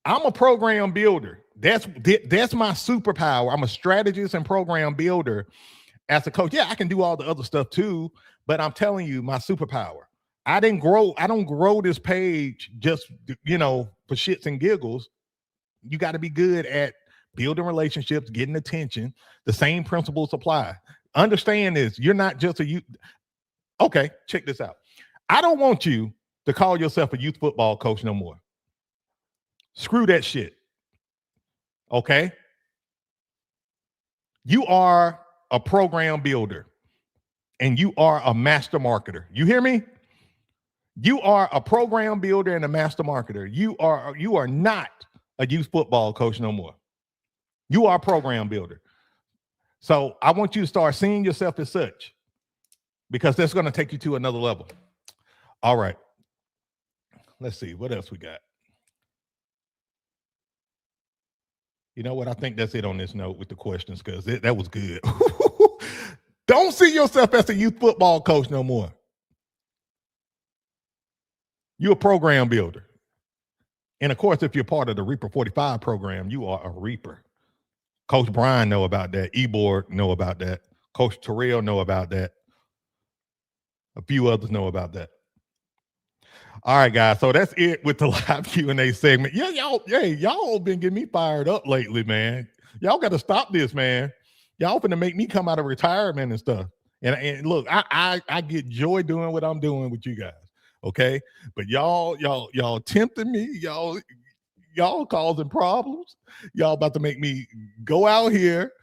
I'm a program builder. That's my superpower. I'm a strategist and program builder as a coach. Yeah, I can do all the other stuff too, but I'm telling you, my superpower. I don't grow this page just, for shits and giggles. You got to be good at building relationships, getting attention. The same principles apply. Understand this. You're not just a youth. Okay, check this out. I don't want you to call yourself a youth football coach no more. Screw that shit. Okay? You are a program builder and you are a master marketer. You hear me? You are a program builder and a master marketer. You are not a youth football coach no more. You are a program builder. So I want you to start seeing yourself as such, because that's going to take you to another level. All right. Let's see. What else we got? You know what? I think that's it on this note with the questions, because that was good. Don't see yourself as a youth football coach no more. You're a program builder. And of course, if you're part of the Reaper 45 program, you are a Reaper. Coach Brian know about that. Eborg know about that. Coach Terrell know about that. A few others know about that. All right, guys. So that's it with the live Q&A segment. Yeah, y'all been getting me fired up lately, man. Y'all got to stop this, man. Y'all finna make me come out of retirement and stuff. And look, I get joy doing what I'm doing with you guys. Okay, but y'all tempting me. Y'all causing problems. Y'all about to make me go out here,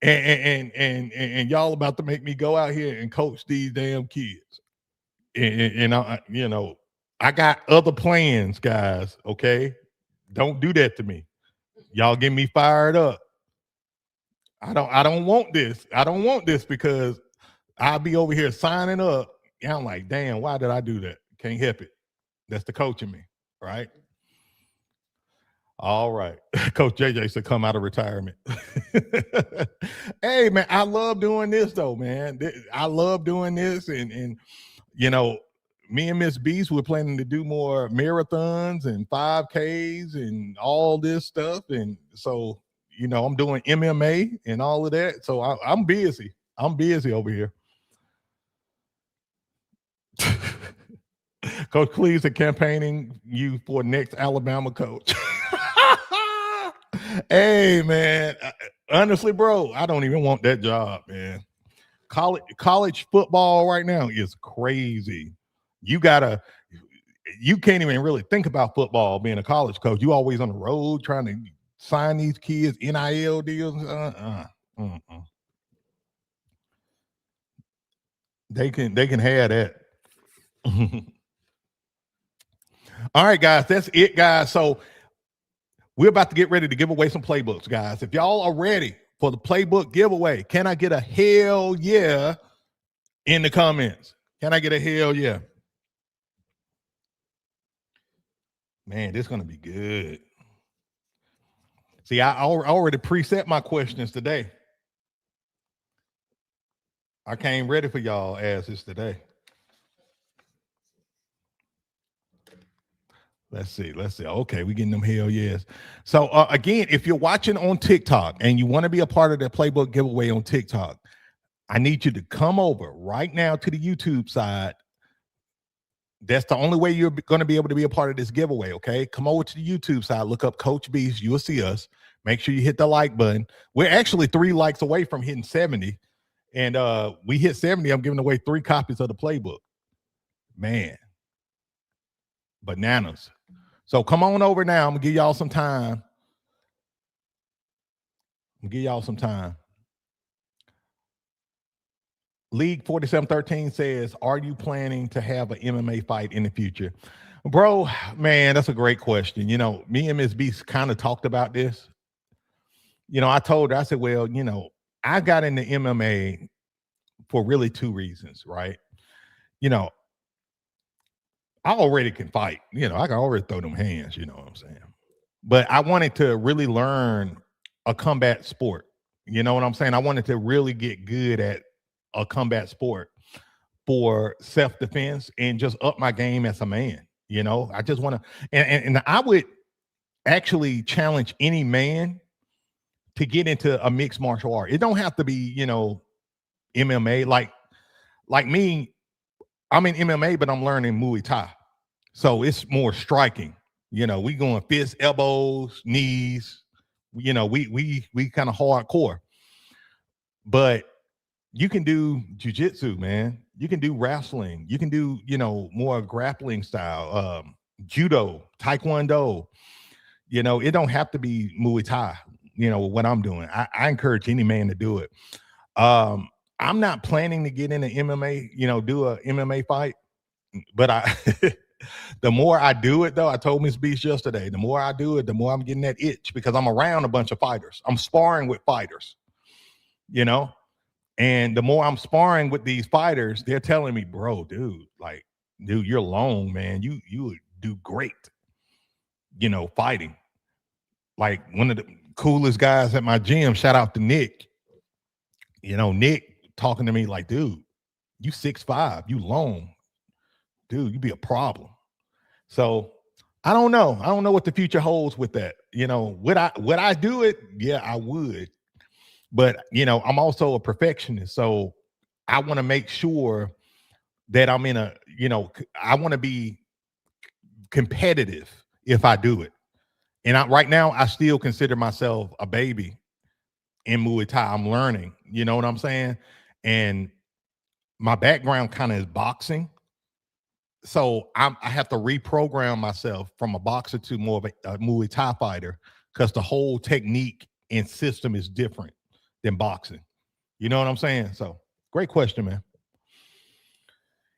and y'all about to make me go out here and coach these damn kids. And I got other plans, guys. Okay, don't do that to me. Y'all get me fired up. I don't want this. I don't want this because I'll be over here signing up. And I'm like, damn, why did I do that? Can't help it. That's the coach in me, right? All right. Coach JJ said come out of retirement. Hey man, I love doing this though, man. I love doing this and you know, me and Miss Beast, we're planning to do more marathons and 5Ks and all this stuff. And so, you know, I'm doing MMA and all of that. So I'm busy. I'm busy over here. Coach Cleves are campaigning you for next Alabama coach. Hey, man. Honestly, bro, I don't even want that job, man. College football right now is crazy. You can't even really think about football being a college coach. You always on the road trying to sign these kids NIL deals. They can have that. All right, guys, that's it, guys. So we're about to get ready to give away some playbooks, guys. If y'all are ready for the playbook giveaway, can I get a hell yeah in the comments? Can I get a hell yeah? Man, this is going to be good. See, I already preset my questions today. I came ready for y'all asses today. Let's see. Okay, we getting them hell yes. So again, if you're watching on TikTok and you want to be a part of the playbook giveaway on TikTok, I need you to come over right now to the YouTube side. That's the only way you're going to be able to be a part of this giveaway, okay? Come over to the YouTube side, look up Coach Beast, you'll see us. Make sure you hit the like button. We're actually 3 likes away from hitting 70. And we hit 70, I'm giving away 3 copies of the playbook. Man, bananas. So come on over now. I'm going to give y'all some time. League 4713 says, are you planning to have an MMA fight in the future? Bro, man, that's a great question. You know, me and Ms. Beast kind of talked about this. You know, I told her, I said, well, you know, I got into MMA for really 2 reasons, right? You know, I already can fight. You know, I can already throw them hands, you know what I'm saying? But I wanted to really learn a combat sport. You know what I'm saying? I wanted to really get good at a combat sport for self-defense and just up my game as a man. You know, I just want to, and I would actually challenge any man to get into a mixed martial art. It don't have to be, you know, MMA. Like me, I'm in MMA, but I'm learning Muay Thai. So it's more striking. You know, we going fists, elbows, knees. You know, we kind of hardcore. But you can do jiu-jitsu, man. You can do wrestling. You can do, you know, more grappling style, judo, taekwondo. You know, it don't have to be Muay Thai, you know, what I'm doing. I encourage any man to do it. I'm not planning to get into MMA, you know, do a MMA fight, but the more I do it though, I told Miss Beast yesterday, the more I do it, the more I'm getting that itch because I'm around a bunch of fighters. I'm sparring with fighters, you know, and the more I'm sparring with these fighters, they're telling me, bro, dude, you're long, man. You would do great, you know, fighting. Like one of the coolest guys at my gym, shout out to Nick. You know, Nick talking to me like, dude, you 6'5", you long. Dude, you be a problem. So I don't know. I don't know what the future holds with that. You know, would I do it? Yeah, I would. But, you know, I'm also a perfectionist. So I want to make sure that I'm in a, you know, I want to be competitive if I do it. And right now, I still consider myself a baby in Muay Thai. I'm learning, you know what I'm saying? And my background kind of is boxing. So I have to reprogram myself from a boxer to more of a Muay Thai fighter because the whole technique and system is different than boxing. You know what I'm saying? So great question, man.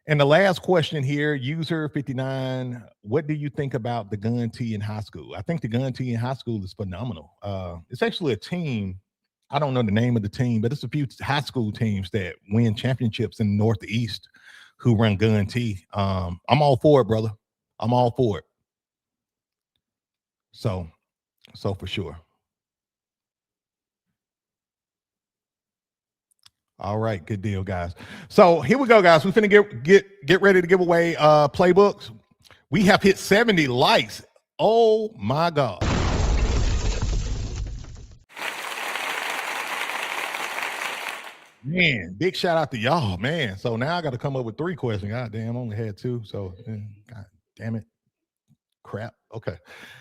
And the last question here, user 59, what do you think about the gun tee in high school? I think the gun tee in high school is phenomenal. It's actually a team. I don't know the name of the team, but it's a few high school teams that win championships in the Northeast who run gun T. I'm all for it, brother. I'm all for it. So for sure. All right, good deal, guys. So here we go, guys. We finna get ready to give away playbooks. We have hit 70 likes. Oh my God. Man, big shout out to y'all, man. So now I got to come up with 3 questions. God damn, I only had 2. So, God damn it. Crap. Okay.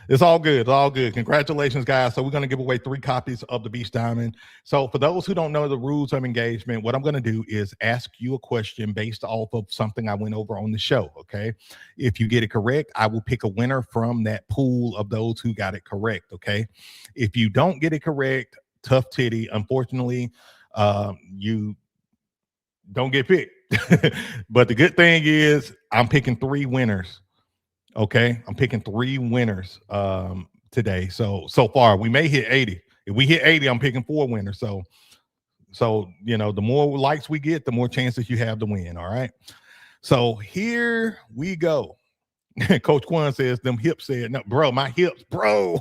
It's all good. It's all good. Congratulations, guys. So we're going to give away 3 copies of the Beast Diamond. So for those who don't know the rules of engagement, what I'm going to do is ask you a question based off of something I went over on the show. Okay. If you get it correct, I will pick a winner from that pool of those who got it correct. Okay. If you don't get it correct, tough titty, unfortunately, you don't get picked. But the good thing is I'm picking 3 winners. Okay, I'm picking 3 winners today. So far we may hit 80. If we hit 80, I'm picking 4 winners. So you know, the more likes we get, the more chances you have to win. All right. So here we go. Coach Quan says them hips said, no, bro, my hips, bro.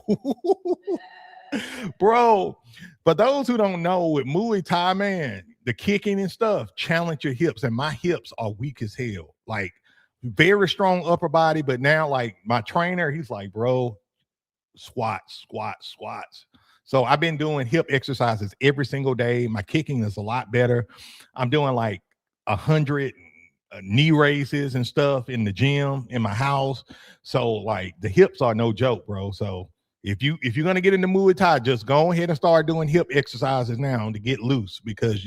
Bro, for those who don't know, with Muay Thai, man, the kicking and stuff, challenge your hips. And my hips are weak as hell. Like, very strong upper body, but now, like, my trainer, he's like, bro, squats. So I've been doing hip exercises every single day. My kicking is a lot better. I'm doing like 100 knee raises and stuff in the gym, in my house. So, like, the hips are no joke, bro. So if you're gonna get into Muay Thai, just go ahead and start doing hip exercises now to get loose, because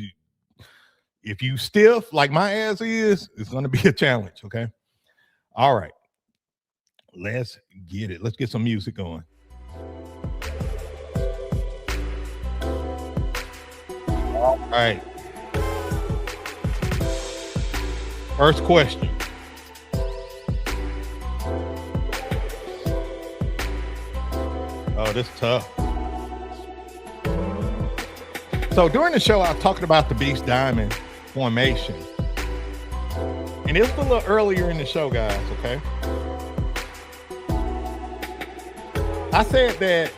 if you stiff like my ass is, it's gonna be a challenge. Okay. All right. Let's get it. Let's get some music going. All right. First question. Oh, this is tough. So during the show, I was talking about the Beast Diamond formation. And it was a little earlier in the show, guys, okay? I said that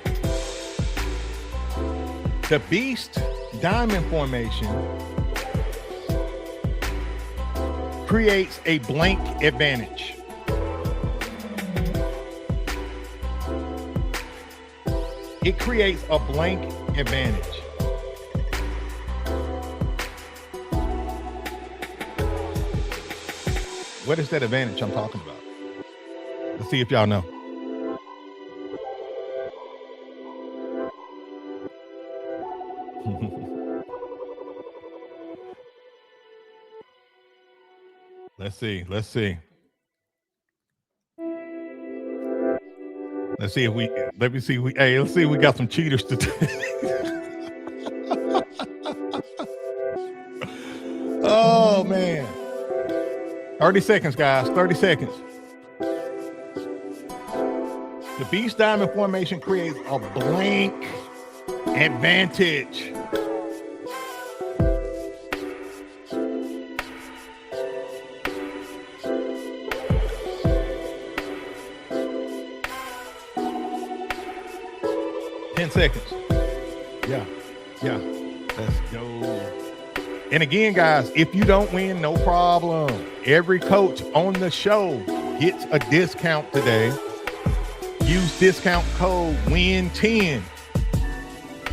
the Beast Diamond formation creates a blank advantage. It creates a blank advantage. What is that advantage I'm talking about? Let's see if y'all know. Let's see. Let's see if we, let's see if we got some cheaters today. Oh man. 30 seconds, guys. 30 seconds. The Beast Diamond formation creates a blank advantage. Seconds. Yeah. Let's go. And again, guys, if you don't win, no problem. Every coach on the show gets a discount today. Use discount code WIN10.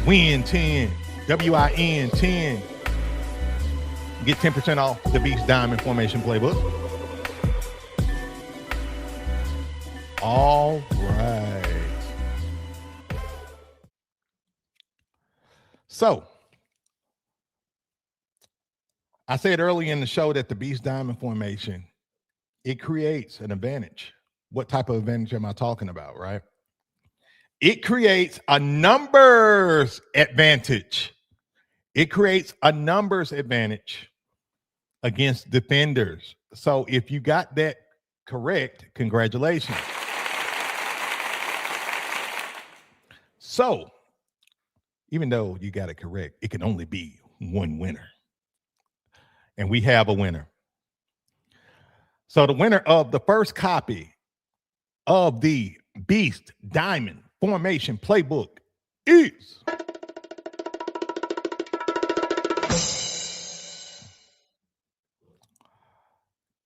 WIN10. WIN 10. Get 10% off the Beast Diamond Formation Playbook. All right. So, I said earlier in the show that the Beast Diamond formation, it creates an advantage. What type of advantage am I talking about, right? It creates a numbers advantage. It creates a numbers advantage against defenders. So if you got that correct, congratulations. So Even though you got it correct, it can only be one winner. And we have a winner. So the winner of the first copy of the Beast Diamond Formation Playbook is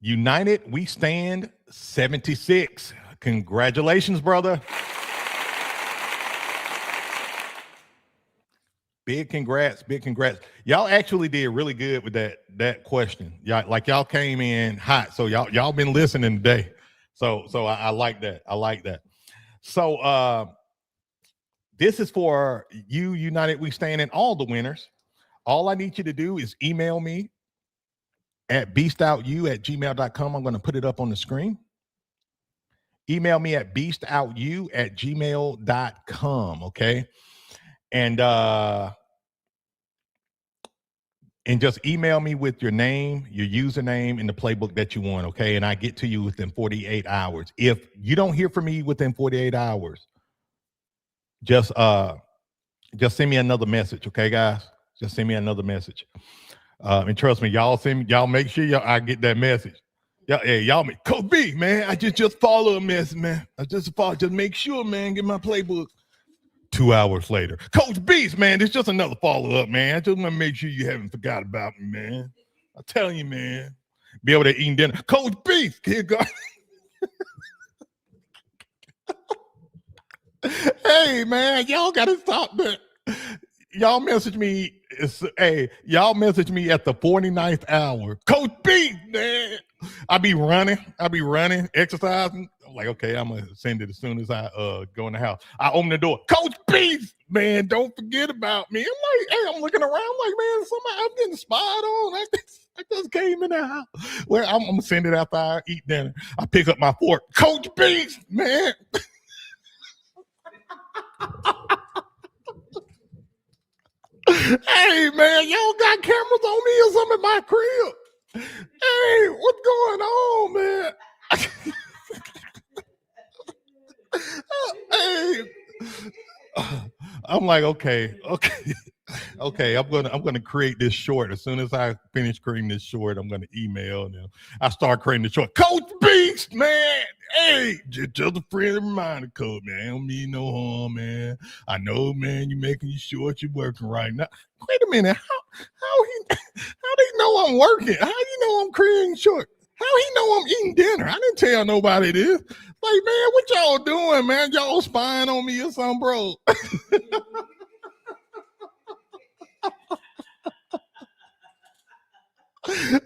United We Stand 76. Congratulations, brother. Big congrats, big congrats. Y'all actually did really good with that question. Y'all came in hot. So y'all been listening today. So I like that. I like that. So this is for you, United We Stand, and all the winners. All I need you to do is email me at beastoutyou@gmail.com. I'm going to put it up on the screen. Email me at beastoutyou@gmail.com. Okay. And just email me with your name, your username, and the playbook that you want, okay? And I get to you within 48 hours. If you don't hear from me within 48 hours, just send me another message, okay, guys? Just send me another message. And trust me, y'all make sure I get that message. Y'all make Coach B, man. I just follow a message, man. Just make sure, man, get my playbook. 2 hours later, Coach Beast, man, it's just another follow-up, man. I just want to make sure you haven't forgot about me, man. I'm telling you, man. Be able to eat dinner. Coach Beast, here go. Hey, man, y'all got to stop that. Y'all message me. Y'all message me at the 49th hour. Coach Beast, man. I be running, exercising. I'm like, okay, I'm gonna send it as soon as I go in the house. I open the door. Coach Beast, man, don't forget about me. I'm like, hey, I'm looking around. I'm like, man, I'm getting spied on. I just came in the house. Well, I'm gonna send it after I eat dinner. I pick up my fork. Coach Beast, man. Hey, man, y'all got cameras on me or something in my crib? Hey, what's going on, man? Hey, I'm like, okay. I'm gonna create this short. As soon as I finish creating this short, I'm gonna email them. I start creating the short. Coach Beast, man. Hey, just a friendly reminder, Coach, man. I don't mean no harm, man. I know, man, you're making your short, you're working right now. Wait a minute, how they know I'm working? How you know I'm creating short? How he know I'm eating dinner? I didn't tell nobody this. Like, man, what y'all doing, man? Y'all spying on me or something, bro?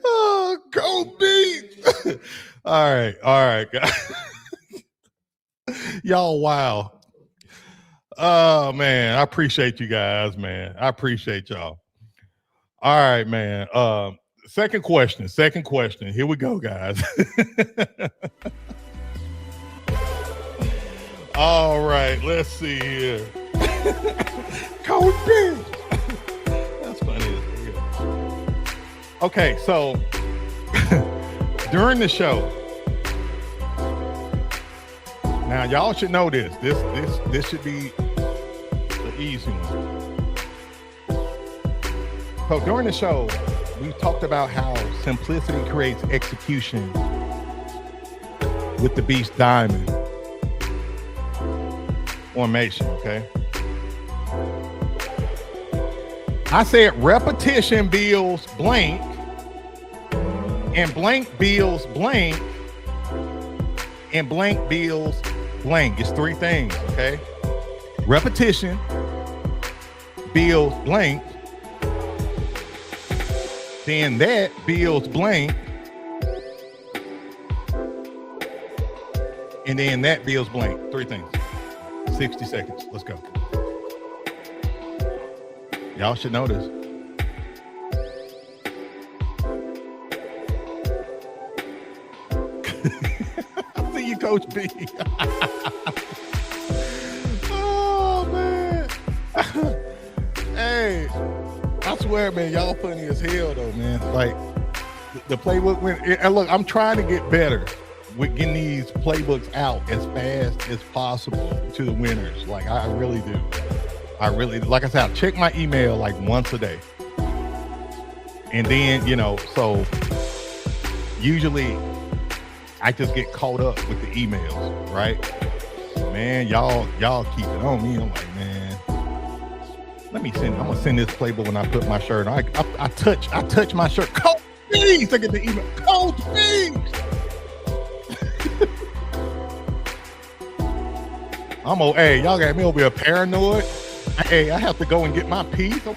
Oh, go beat. All right, guys. Y'all, wow. Oh, man, I appreciate you guys, man. I appreciate y'all. All right, man. Second question. Here we go, guys. All right, let's see here. Coach B. That's funny. Okay, so during the show, now y'all should know this. This should be the easy one. So during the show, we talked about how simplicity creates execution with the Beast Diamond formation, okay? I said repetition builds blank, and blank builds blank, and blank builds blank. It's three things, okay? Repetition builds blank, then that builds blank, and then that builds blank. Three things. 60 seconds. Let's go. Y'all should know this. I see you, Coach B. Oh, man. Hey, I swear, man, y'all funny as hell, though, man. Like, the playbook went, and look, I'm trying to get better with getting these playbooks out as fast as possible to the winners. Like, I really do. I really, like I said, I check my email like once a day. And then, so usually I just get caught up with the emails, right? Man, y'all keep it on me. I'm like, man, I'm gonna send this playbook when I put my shirt on. I touch my shirt. Coach, please, I get the email. Coach, please. Hey, y'all got me over here paranoid. Hey, I have to go and get my piece. Let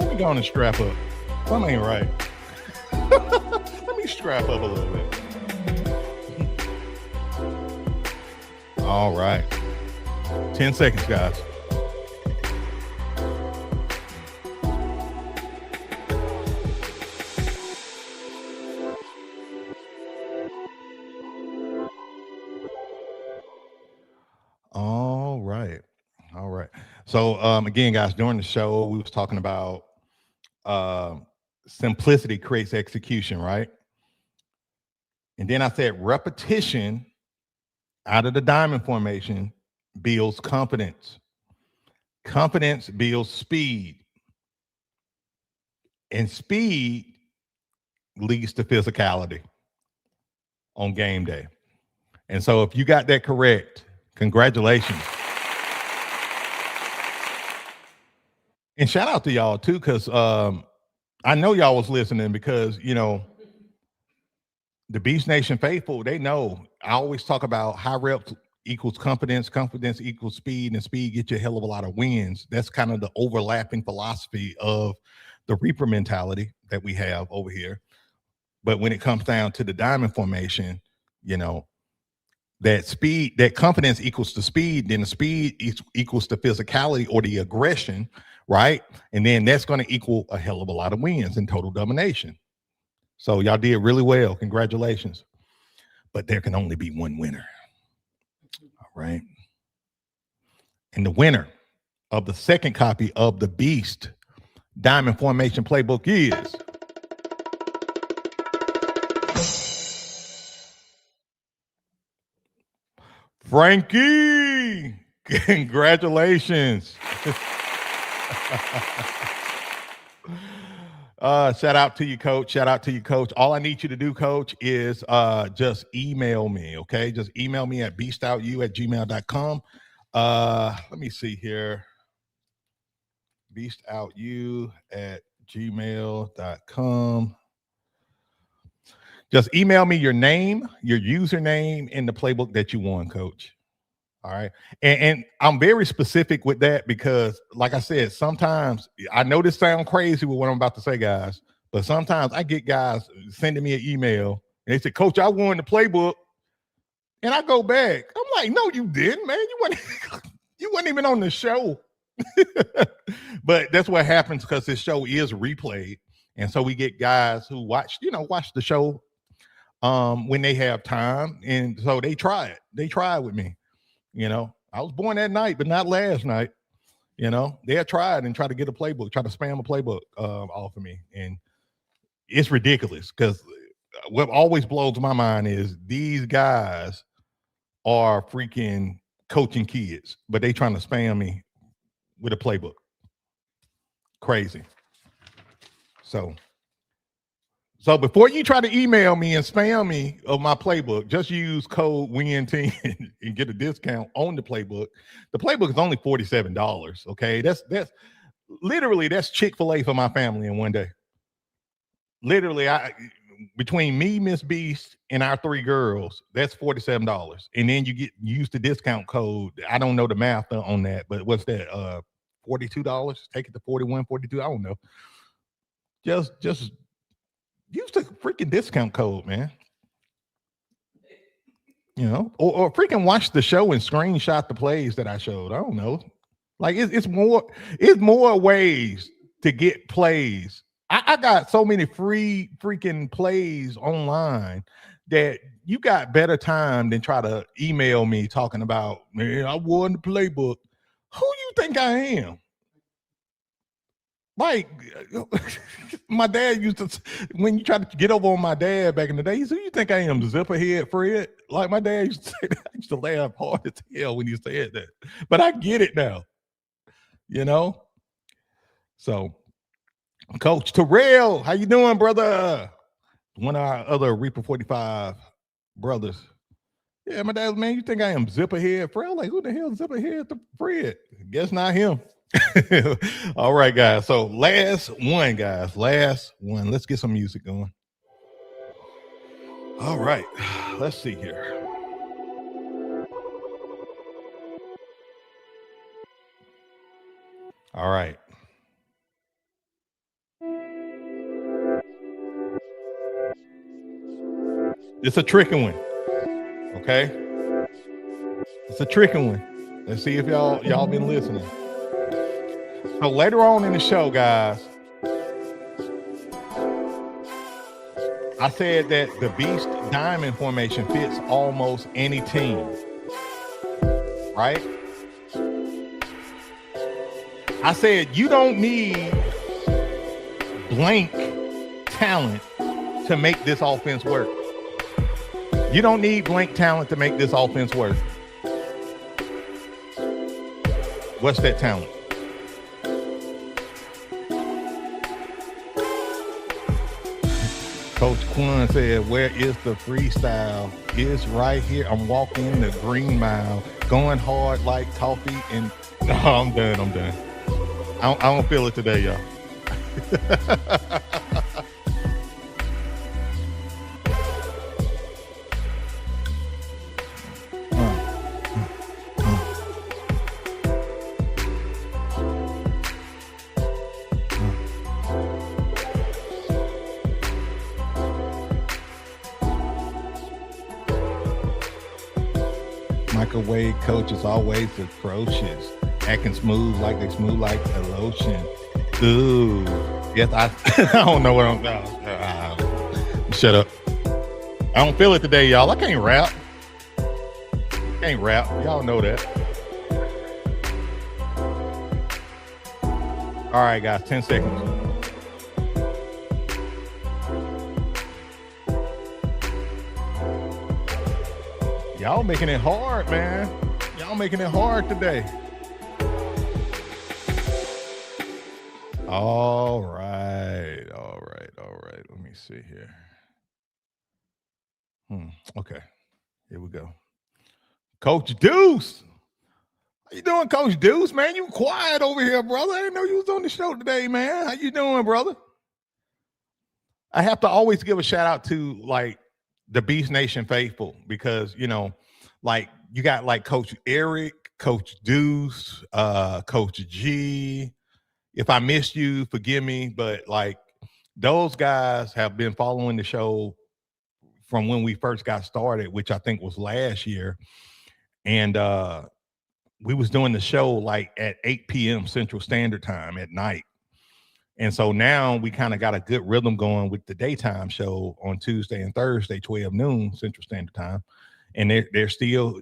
me go on and strap up. Something ain't right. Let me strap up a little bit. All right. 10 seconds, guys. All right. All right. So again, guys, during the show, we was talking about simplicity creates execution, right? And then I said repetition out of the diamond formation builds confidence. Confidence builds speed. And speed leads to physicality on game day. And so if you got that correct, congratulations. And shout out to y'all too, because I know y'all was listening because, the Beast Nation faithful, they know I always talk about high reps equals confidence, confidence equals speed, and speed gets you a hell of a lot of wins. That's kind of the overlapping philosophy of the Reaper mentality that we have over here. But when it comes down to the diamond formation, that speed, that confidence equals to speed, then the speed equals to physicality or the aggression, right? And then that's going to equal a hell of a lot of wins in total domination. So y'all did really well. Congratulations. But there can only be one winner. All right. And the winner of the second copy of the Beast Diamond Formation Playbook is Frankie. Congratulations. Shout out to you, coach. Shout out to you, coach. All I need you to do, coach, is just email me, okay? Just email me at beastoutyou@gmail.com. Let me see here. beastoutyou@gmail.com. Just email me your name, your username, and the playbook that you won, coach. All right. And I'm very specific with that because, like I said, sometimes I know this sounds crazy with what I'm about to say, guys, but sometimes I get guys sending me an email and they say, Coach, I won the playbook. And I go back. I'm like, no, you didn't, man. You weren't even on the show. But that's what happens because this show is replayed. And so we get guys who watch the show when they have time. And so they try it. They try it with me. I was born that night, but not last night. They had tried and tried to get a playbook, try to spam a playbook off of me. And it's ridiculous because what always blows my mind is these guys are freaking coaching kids, but they trying to spam me with a playbook. Crazy. So before you try to email me and spam me of my playbook, just use code WIN10 and get a discount on the playbook. The playbook is only $47. Okay. That's literally that's Chick-fil-A for my family in one day. Literally, between me, Miss Beast, and our three girls, that's $47. And then you use the discount code. I don't know the math on that, but what's that? $42? Take it to 41, 42. I don't know. Just use the freaking discount code, man. Or freaking watch the show and screenshot the plays that I showed. I don't know. Like it's more ways to get plays. I got so many free freaking plays online that you got better time than try to email me talking about, man, I won the playbook. Who you think I am? Like my dad used to, when you try to get over on my dad back in the day, he said, "You think I am zipper head Fred?" Like my dad used to say that. I used to laugh hard as hell when he said that. But I get it now, you know. So, Coach Terrell, how you doing, brother? One of our other Reaper 45 brothers. Yeah, my dad, man, you think I am zipper head Fred? I'm like, who the hell is zipper head to Fred? Guess not him. All right, guys. So last one, guys. Last one. Let's get some music going. All right. Let's see here. All right. It's a tricky one. Okay. It's a tricky one. Let's see if y'all been listening. So later on in the show, guys, I said that the Beast Diamond formation fits almost any team. Right? I said you don't need blank talent to make this offense work. You don't need blank talent to make this offense work. What's that talent? Coach Quan said, "Where is the freestyle? It's right here. I'm walking the green mile, going hard like coffee." And no, I'm done. I don't feel it today, y'all. Microwave coach is always atrocious, acting smooth like they smooth like a lotion. Ooh, yes, I don't know what I'm shut up. I don't feel it today, y'all. I can't rap. Y'all know that. All right, guys, 10 seconds. Y'all making it hard, man. Y'all making it hard today. All right. Let me see here. Okay. Here we go. Coach Deuce. How you doing, Coach Deuce, man? You quiet over here, brother. I didn't know you was on the show today, man. How you doing, brother? I have to always give a shout out to like the Beast Nation faithful, because like you got like Coach Eric, Coach Deuce, Coach G. If I missed you, forgive me, but like those guys have been following the show from when we first got started, which I think was last year. And we was doing the show like at 8 p.m. Central Standard Time at night. And so now we kind of got a good rhythm going with the daytime show on Tuesday and Thursday, 12 noon Central Standard Time. And they're still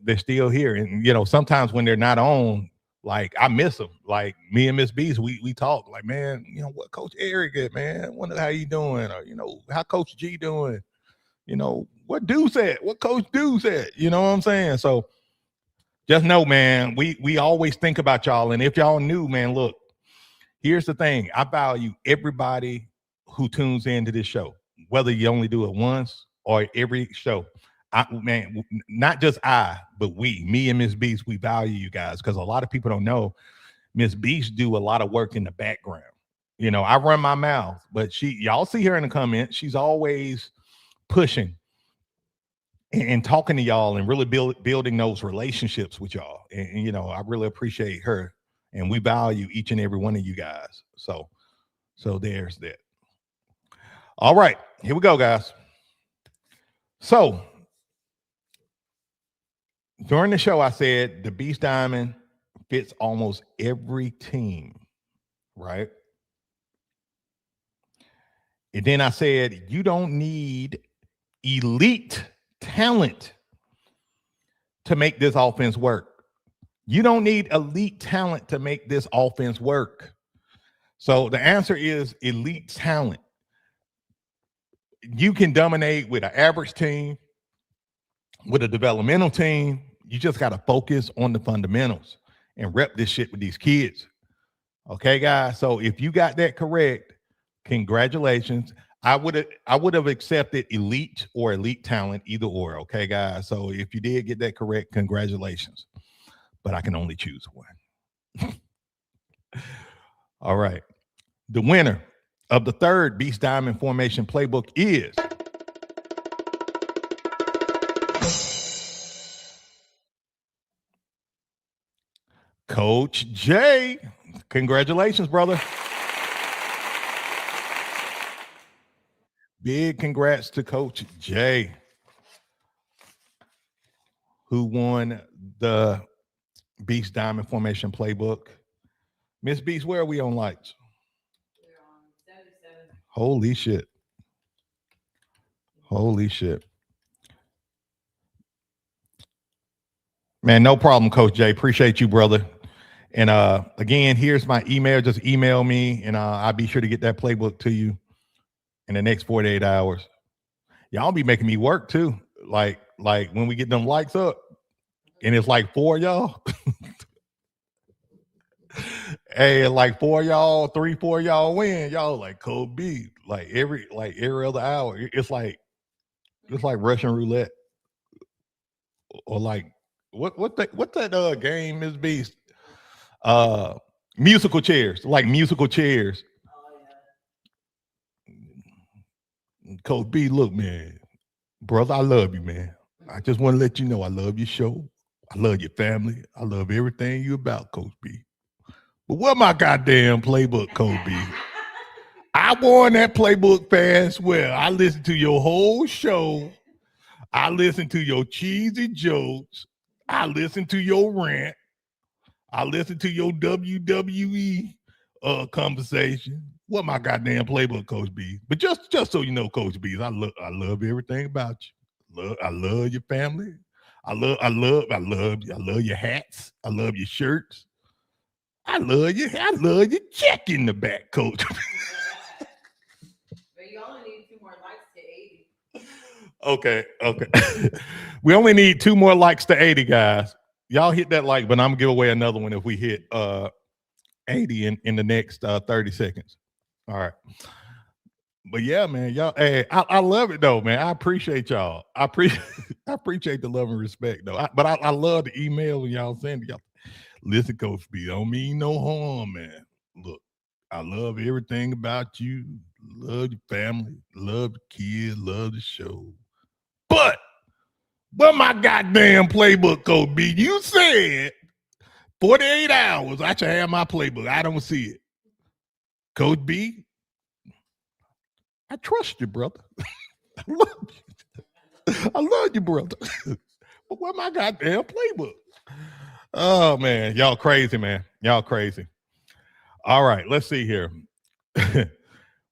here. And, sometimes when they're not on, like I miss them. Like me and Miss Beast, we talk like, man, what Coach Eric at, man? Wonder how you doing? Or, how Coach G doing? What Deuce at? What Coach Deuce at? You know what I'm saying? So just know, man, we always think about y'all. And if y'all knew, man, look, here's the thing. I value everybody who tunes into this show, whether you only do it once or every show. Man, not just but me and Miss Beast, we value you guys, because a lot of people don't know Miss Beast do a lot of work in the background. I run my mouth, but y'all see her in the comments. She's always pushing and talking to y'all and really building those relationships with y'all. And I really appreciate her. And we value each and every one of you guys. So there's that. All right, here we go, guys. So during the show, I said the Beast Diamond fits almost every team, right? And then I said, you don't need elite talent to make this offense work. You don't need elite talent to make this offense work. So the answer is elite talent. You can dominate with an average team, with a developmental team. You just got to focus on the fundamentals and rep this shit with these kids. Okay, guys. So if you got that correct, congratulations. I would have accepted elite or elite talent, either or. Okay, guys. So if you did get that correct, congratulations. But I can only choose one. All right. The winner of the third Beast Diamond Formation Playbook is Coach Jay. Congratulations, brother. Big congrats to Coach Jay, who won the Beast Diamond Formation Playbook. Miss Beast, where are we on lights? We're on 77. Holy shit. Holy shit. Man, no problem, Coach Jay. Appreciate you, brother. And again, here's my email. Just email me, and I'll be sure to get that playbook to you in the next 48 hours. Y'all be making me work too. Like when we get them likes up, and it's like 4 y'all. Hey, like 4 y'all, 3, 4 y'all win. Y'all like Coach B. Like every other hour. It's like Russian roulette. Or like what that game is Beast? Musical chairs, like musical chairs. Oh, yeah. Coach B, look, man, brother, I love you, man. I just want to let you know I love your show. I love your family. I love everything you about, Coach B. But what my goddamn playbook, Coach B? I won that playbook fair and square. I listened to your whole show. I listened to your cheesy jokes. I listened to your rant. I listened to your WWE conversation. What my goddamn playbook, Coach B? But just so you know, Coach B, I love everything about you. I love your family. I love your hats. I love your shirts. I love you. I love your check in the back, Coach. But you only need 2 more likes to 80. Okay. We only need 2 more likes to 80, guys. Y'all hit that like, but I'm gonna give away another one if we hit 80 in the next 30 seconds. All right. But yeah, man, y'all. Hey, I love it though, man. I appreciate y'all. I appreciate the love and respect though. But I love the email when y'all send it. Y'all, listen, Coach B, don't mean no harm, man. Look, I love everything about you. Love your family. Love the kids. Love the show. But my goddamn playbook, Coach B, you said 48 hours I should have my playbook. I don't see it. Coach B, I trust you, brother. I love you. I love you, brother. But where my goddamn playbook? Oh, man. Y'all crazy, man. Y'all crazy. All right. Let's see here.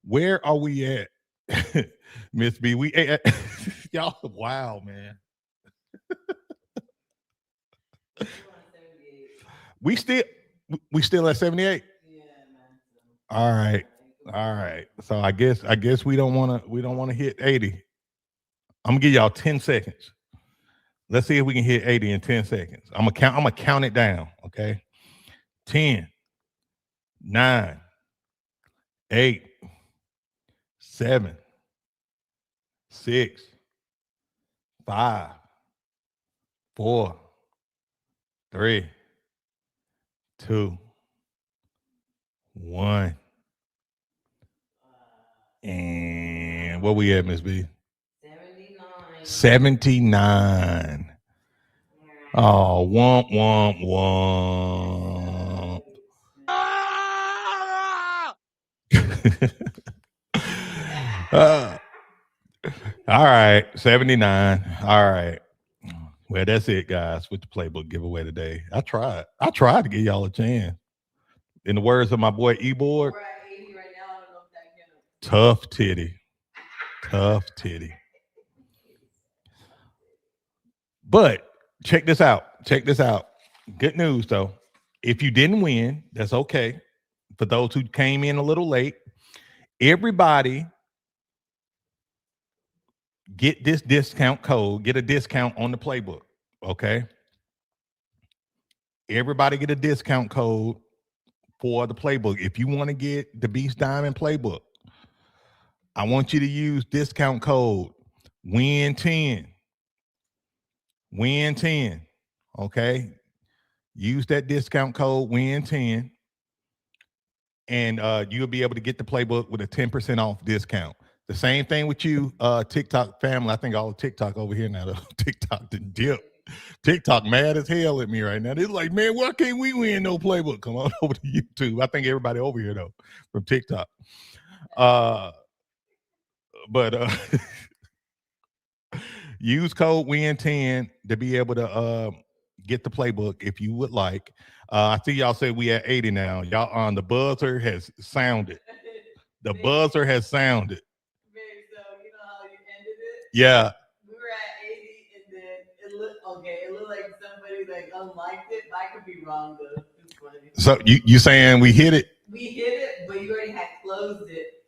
Where are we at? Miss B, we y'all, wow, man. We still at 78. Yeah, man. All right. So I guess we don't want to hit 80. I'm gonna give y'all 10 seconds. Let's see if we can hit 80 in 10 seconds. I'm gonna count it down. Okay. 10, 9, 8, 7, 6, 5, 4, 3, 2, 1. And what we at, Miss B? 79. 79. Oh, womp, womp, womp. All right, 79. All right. Well, that's it, guys, with the playbook giveaway today. I tried to give y'all a chance. In the words of my boy E-Board, We're at 80 right now. I don't know if that counts. tough titty. Tough titty. But check this out. Good news, though. If you didn't win, that's okay. for those who came in a little late, everybody get this discount code, get a discount on the playbook. Okay. Everybody get a discount code for the playbook. If you want to get the Beast Diamond playbook, I want you to use discount code WIN10. WIN10. Okay. Use that discount code WIN10. And you'll be able to get the playbook with a 10% off discount. The same thing with you, TikTok family. I think all of TikTok over here now. TikTok didn't dip. TikTok mad as hell at me right now. They're like, man, why can't we win no playbook? Come on over to YouTube. I think everybody over here though from TikTok. But use code WIN10 to be able to get the playbook if you would like. I see y'all say we at 80 now. Y'all on the buzzer has sounded. The buzzer has sounded. So you know how you ended it? Yeah. We were at 80 and then it looked okay. It looked like somebody like unliked it, but I could be wrong though. It's funny. So you saying we hit it? We hit it, but you already had closed it.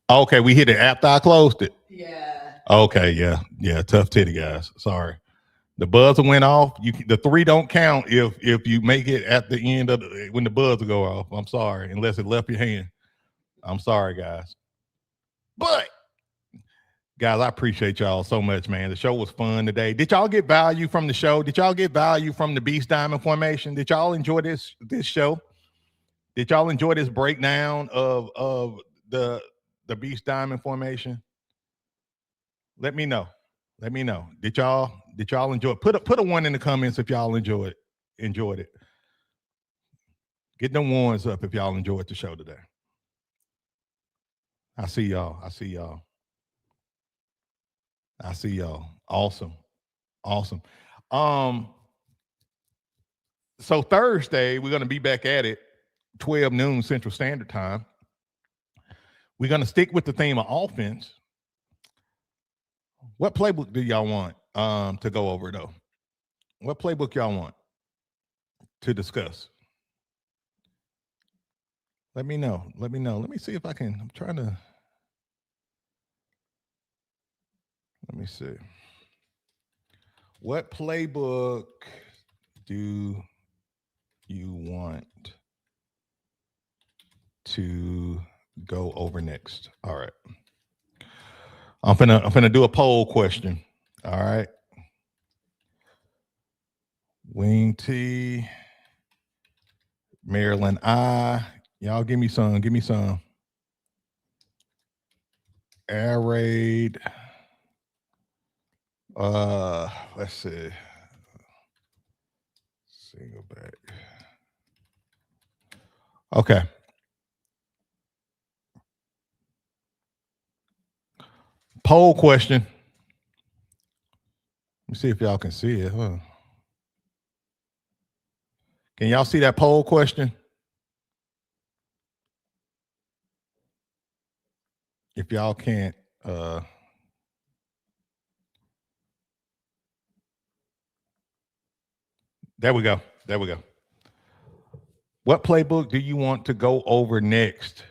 Okay, we hit it after I closed it. Yeah. Okay, yeah. Tough titty guys. Sorry. The buzzer went off. The 3 don't count if you make it at the end of when the buzzer go off. I'm sorry, unless it left your hand. I'm sorry, guys. But guys, I appreciate y'all so much, man. The show was fun today. Did y'all get value from the show? Did y'all get value from the Beast Diamond formation? Did y'all enjoy this show? Did y'all enjoy this breakdown of the Beast Diamond formation? Let me know. Let me know. Did y'all enjoy it? Put a 1 in the comments if y'all enjoyed it. Get them ones up if y'all enjoyed the show today. I see y'all. Awesome. So Thursday, we're going to be back at it, 12 noon Central Standard Time. We're going to stick with the theme of offense. What playbook do y'all want to go over, though? What playbook y'all want to discuss? Let me know. Let me see if I can. I'm trying to. Let me see. What playbook do you want to go over next? All right. I'm finna do a poll question. All right. Wing T, Maryland I. Y'all give me some. Air Raid. Let's see. Single back. Okay. Poll question. Let me see if y'all can see it. Huh? Can y'all see that poll question? If y'all can't, there we go. What playbook do you want to go over next?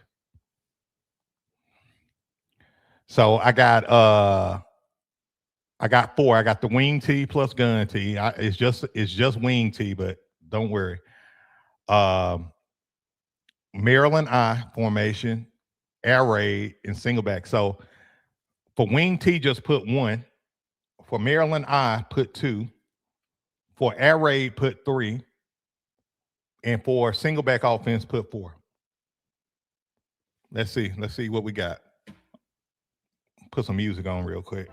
So I got 4. I got the wing tee plus gun tee. It's just wing tee, but don't worry. Maryland I formation, air raid, and single back. So for wing tee, just put 1. For Maryland I, put 2. For air raid, put 3. And for single back offense, put 4. Let's see what we got. Put some music on real quick.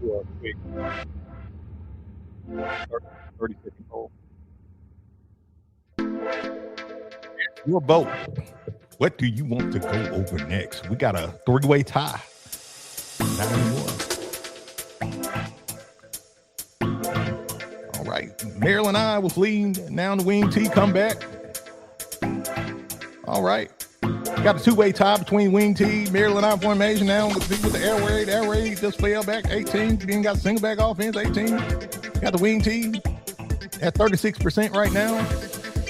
30 second poll. Your vote. What do you want to go over next? We got a 3-way tie. Not anymore. All right. Maryland I was leading. Now the wing T come back. All right. Got a 2-way tie between wing T, Maryland I formation now with the air raid. Air raid just fell back 18. Then got single back offense 18. Got the wing T at 36% right now.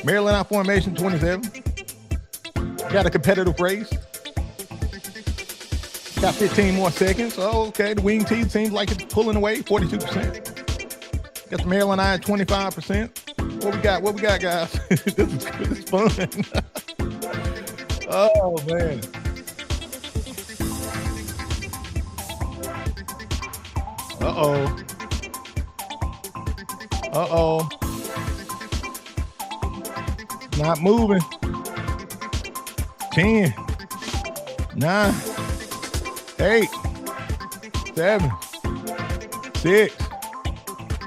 Maryland I formation 27. Got a competitive race. Got 15 more seconds. Oh, okay. The wing tee seems like it's pulling away, 42%. Got the Maryland Eye at 25%. What we got? What we got, guys? This is fun. Oh, man. Uh-oh. Uh-oh. Not moving. 10, 9, 8, 7, 6,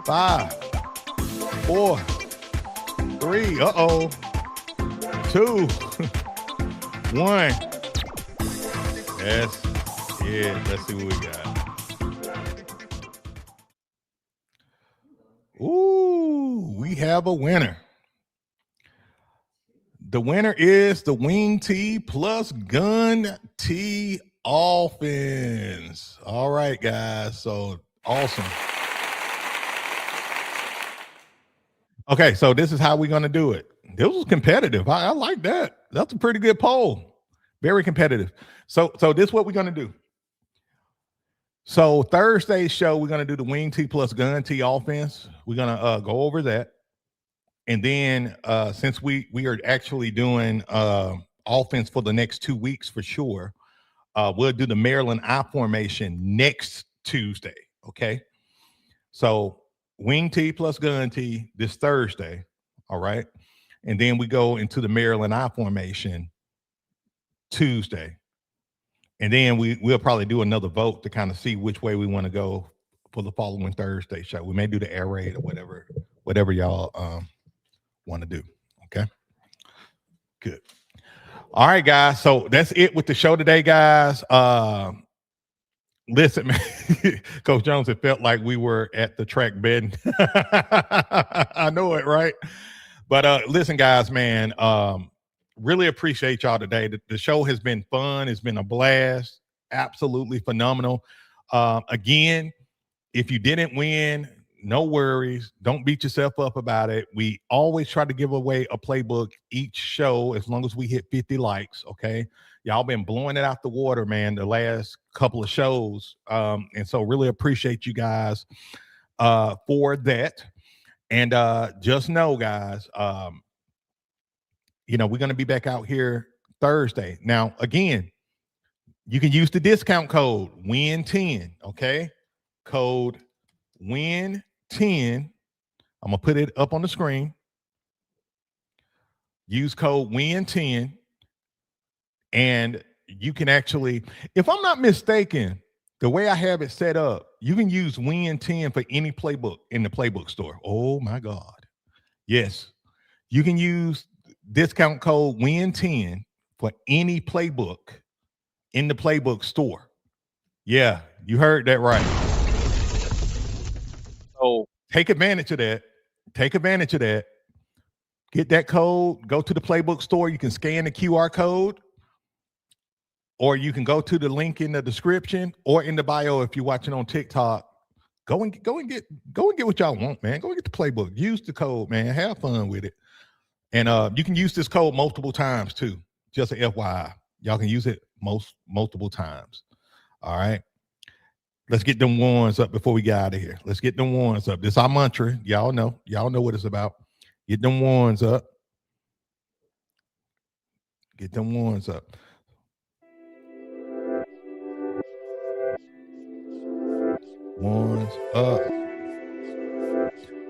5, 4, 3, 2, 1. That's it. Let's see what we got. Ooh, we have a winner. The winner is the wing tee plus gun tee offense. All right, guys. So awesome. Okay, so this is how we're going to do it. This was competitive. I like that. That's a pretty good poll. Very competitive. So this is what we're going to do. So Thursday's show, we're going to do the wing tee plus gun tee offense. We're going to go over that. And then since we are actually doing offense for the next 2 weeks for sure, we'll do the Maryland I formation next Tuesday. Okay. So wing tee plus gun tee this Thursday. All right. And then we go into the Maryland I formation Tuesday. And then we'll probably do another vote to kind of see which way we want to go for the following Thursday show. We may do the air raid or whatever y'all want to do. Okay. Good. All right, guys. So that's it with the show today, guys. Listen, man, Coach Jones, it felt like we were at the track bed. I know it, right? But listen, guys, man, really appreciate y'all today. The show has been fun. It's been a blast. Absolutely phenomenal. Again, if you didn't win, no worries. Don't beat yourself up about it. We always try to give away a playbook each show as long as we hit 50 likes, okay? Y'all been blowing it out the water, man, the last couple of shows. And so really appreciate you guys for that. And just know, guys, we're going to be back out here Thursday. Now, again, you can use the discount code WIN10, okay? Code WIN10. I'm going to put it up on the screen. Use code WIN10. And you can actually, if I'm not mistaken, the way I have it set up, you can use WIN10 for any playbook in the playbook store. Oh, my God. Yes. You can use discount code WIN10 for any playbook in the playbook store. Yeah, you heard that right. So take advantage of that. Take advantage of that. Get that code. Go to the playbook store. You can scan the QR code, or you can go to the link in the description or in the bio if you're watching on TikTok. Go and get what y'all want, man. Go and get the playbook. Use the code, man. Have fun with it. And you can use this code multiple times too. Just a FYI. Y'all can use it multiple times. All right. Let's get them ones up before we get out of here. Let's get them ones up. This is our mantra. Y'all know what it's about. Get them ones up. Get them ones up. Ones up.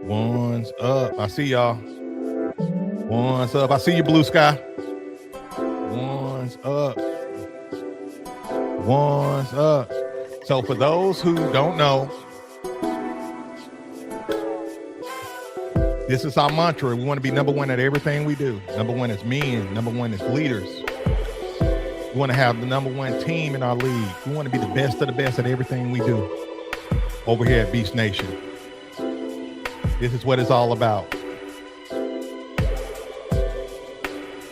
Ones up. I see y'all. Ones up. I see you, Blue Sky. Ones up. Ones up. So for those who don't know, this is our mantra. We want to be number one at everything we do. Number one as men. Number one as leaders. We want to have the number one team in our league. We want to be the best of the best at everything we do over here at Beast Nation. This is what it's all about.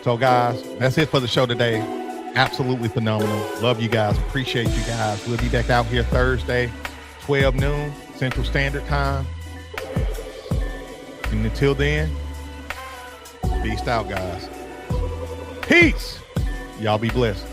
So, guys, that's it for the show today. Absolutely phenomenal. Love you guys. Appreciate you guys. We'll be back out here Thursday, 12 noon, Central Standard Time. And until then, beast out, guys. Peace. Y'all be blessed.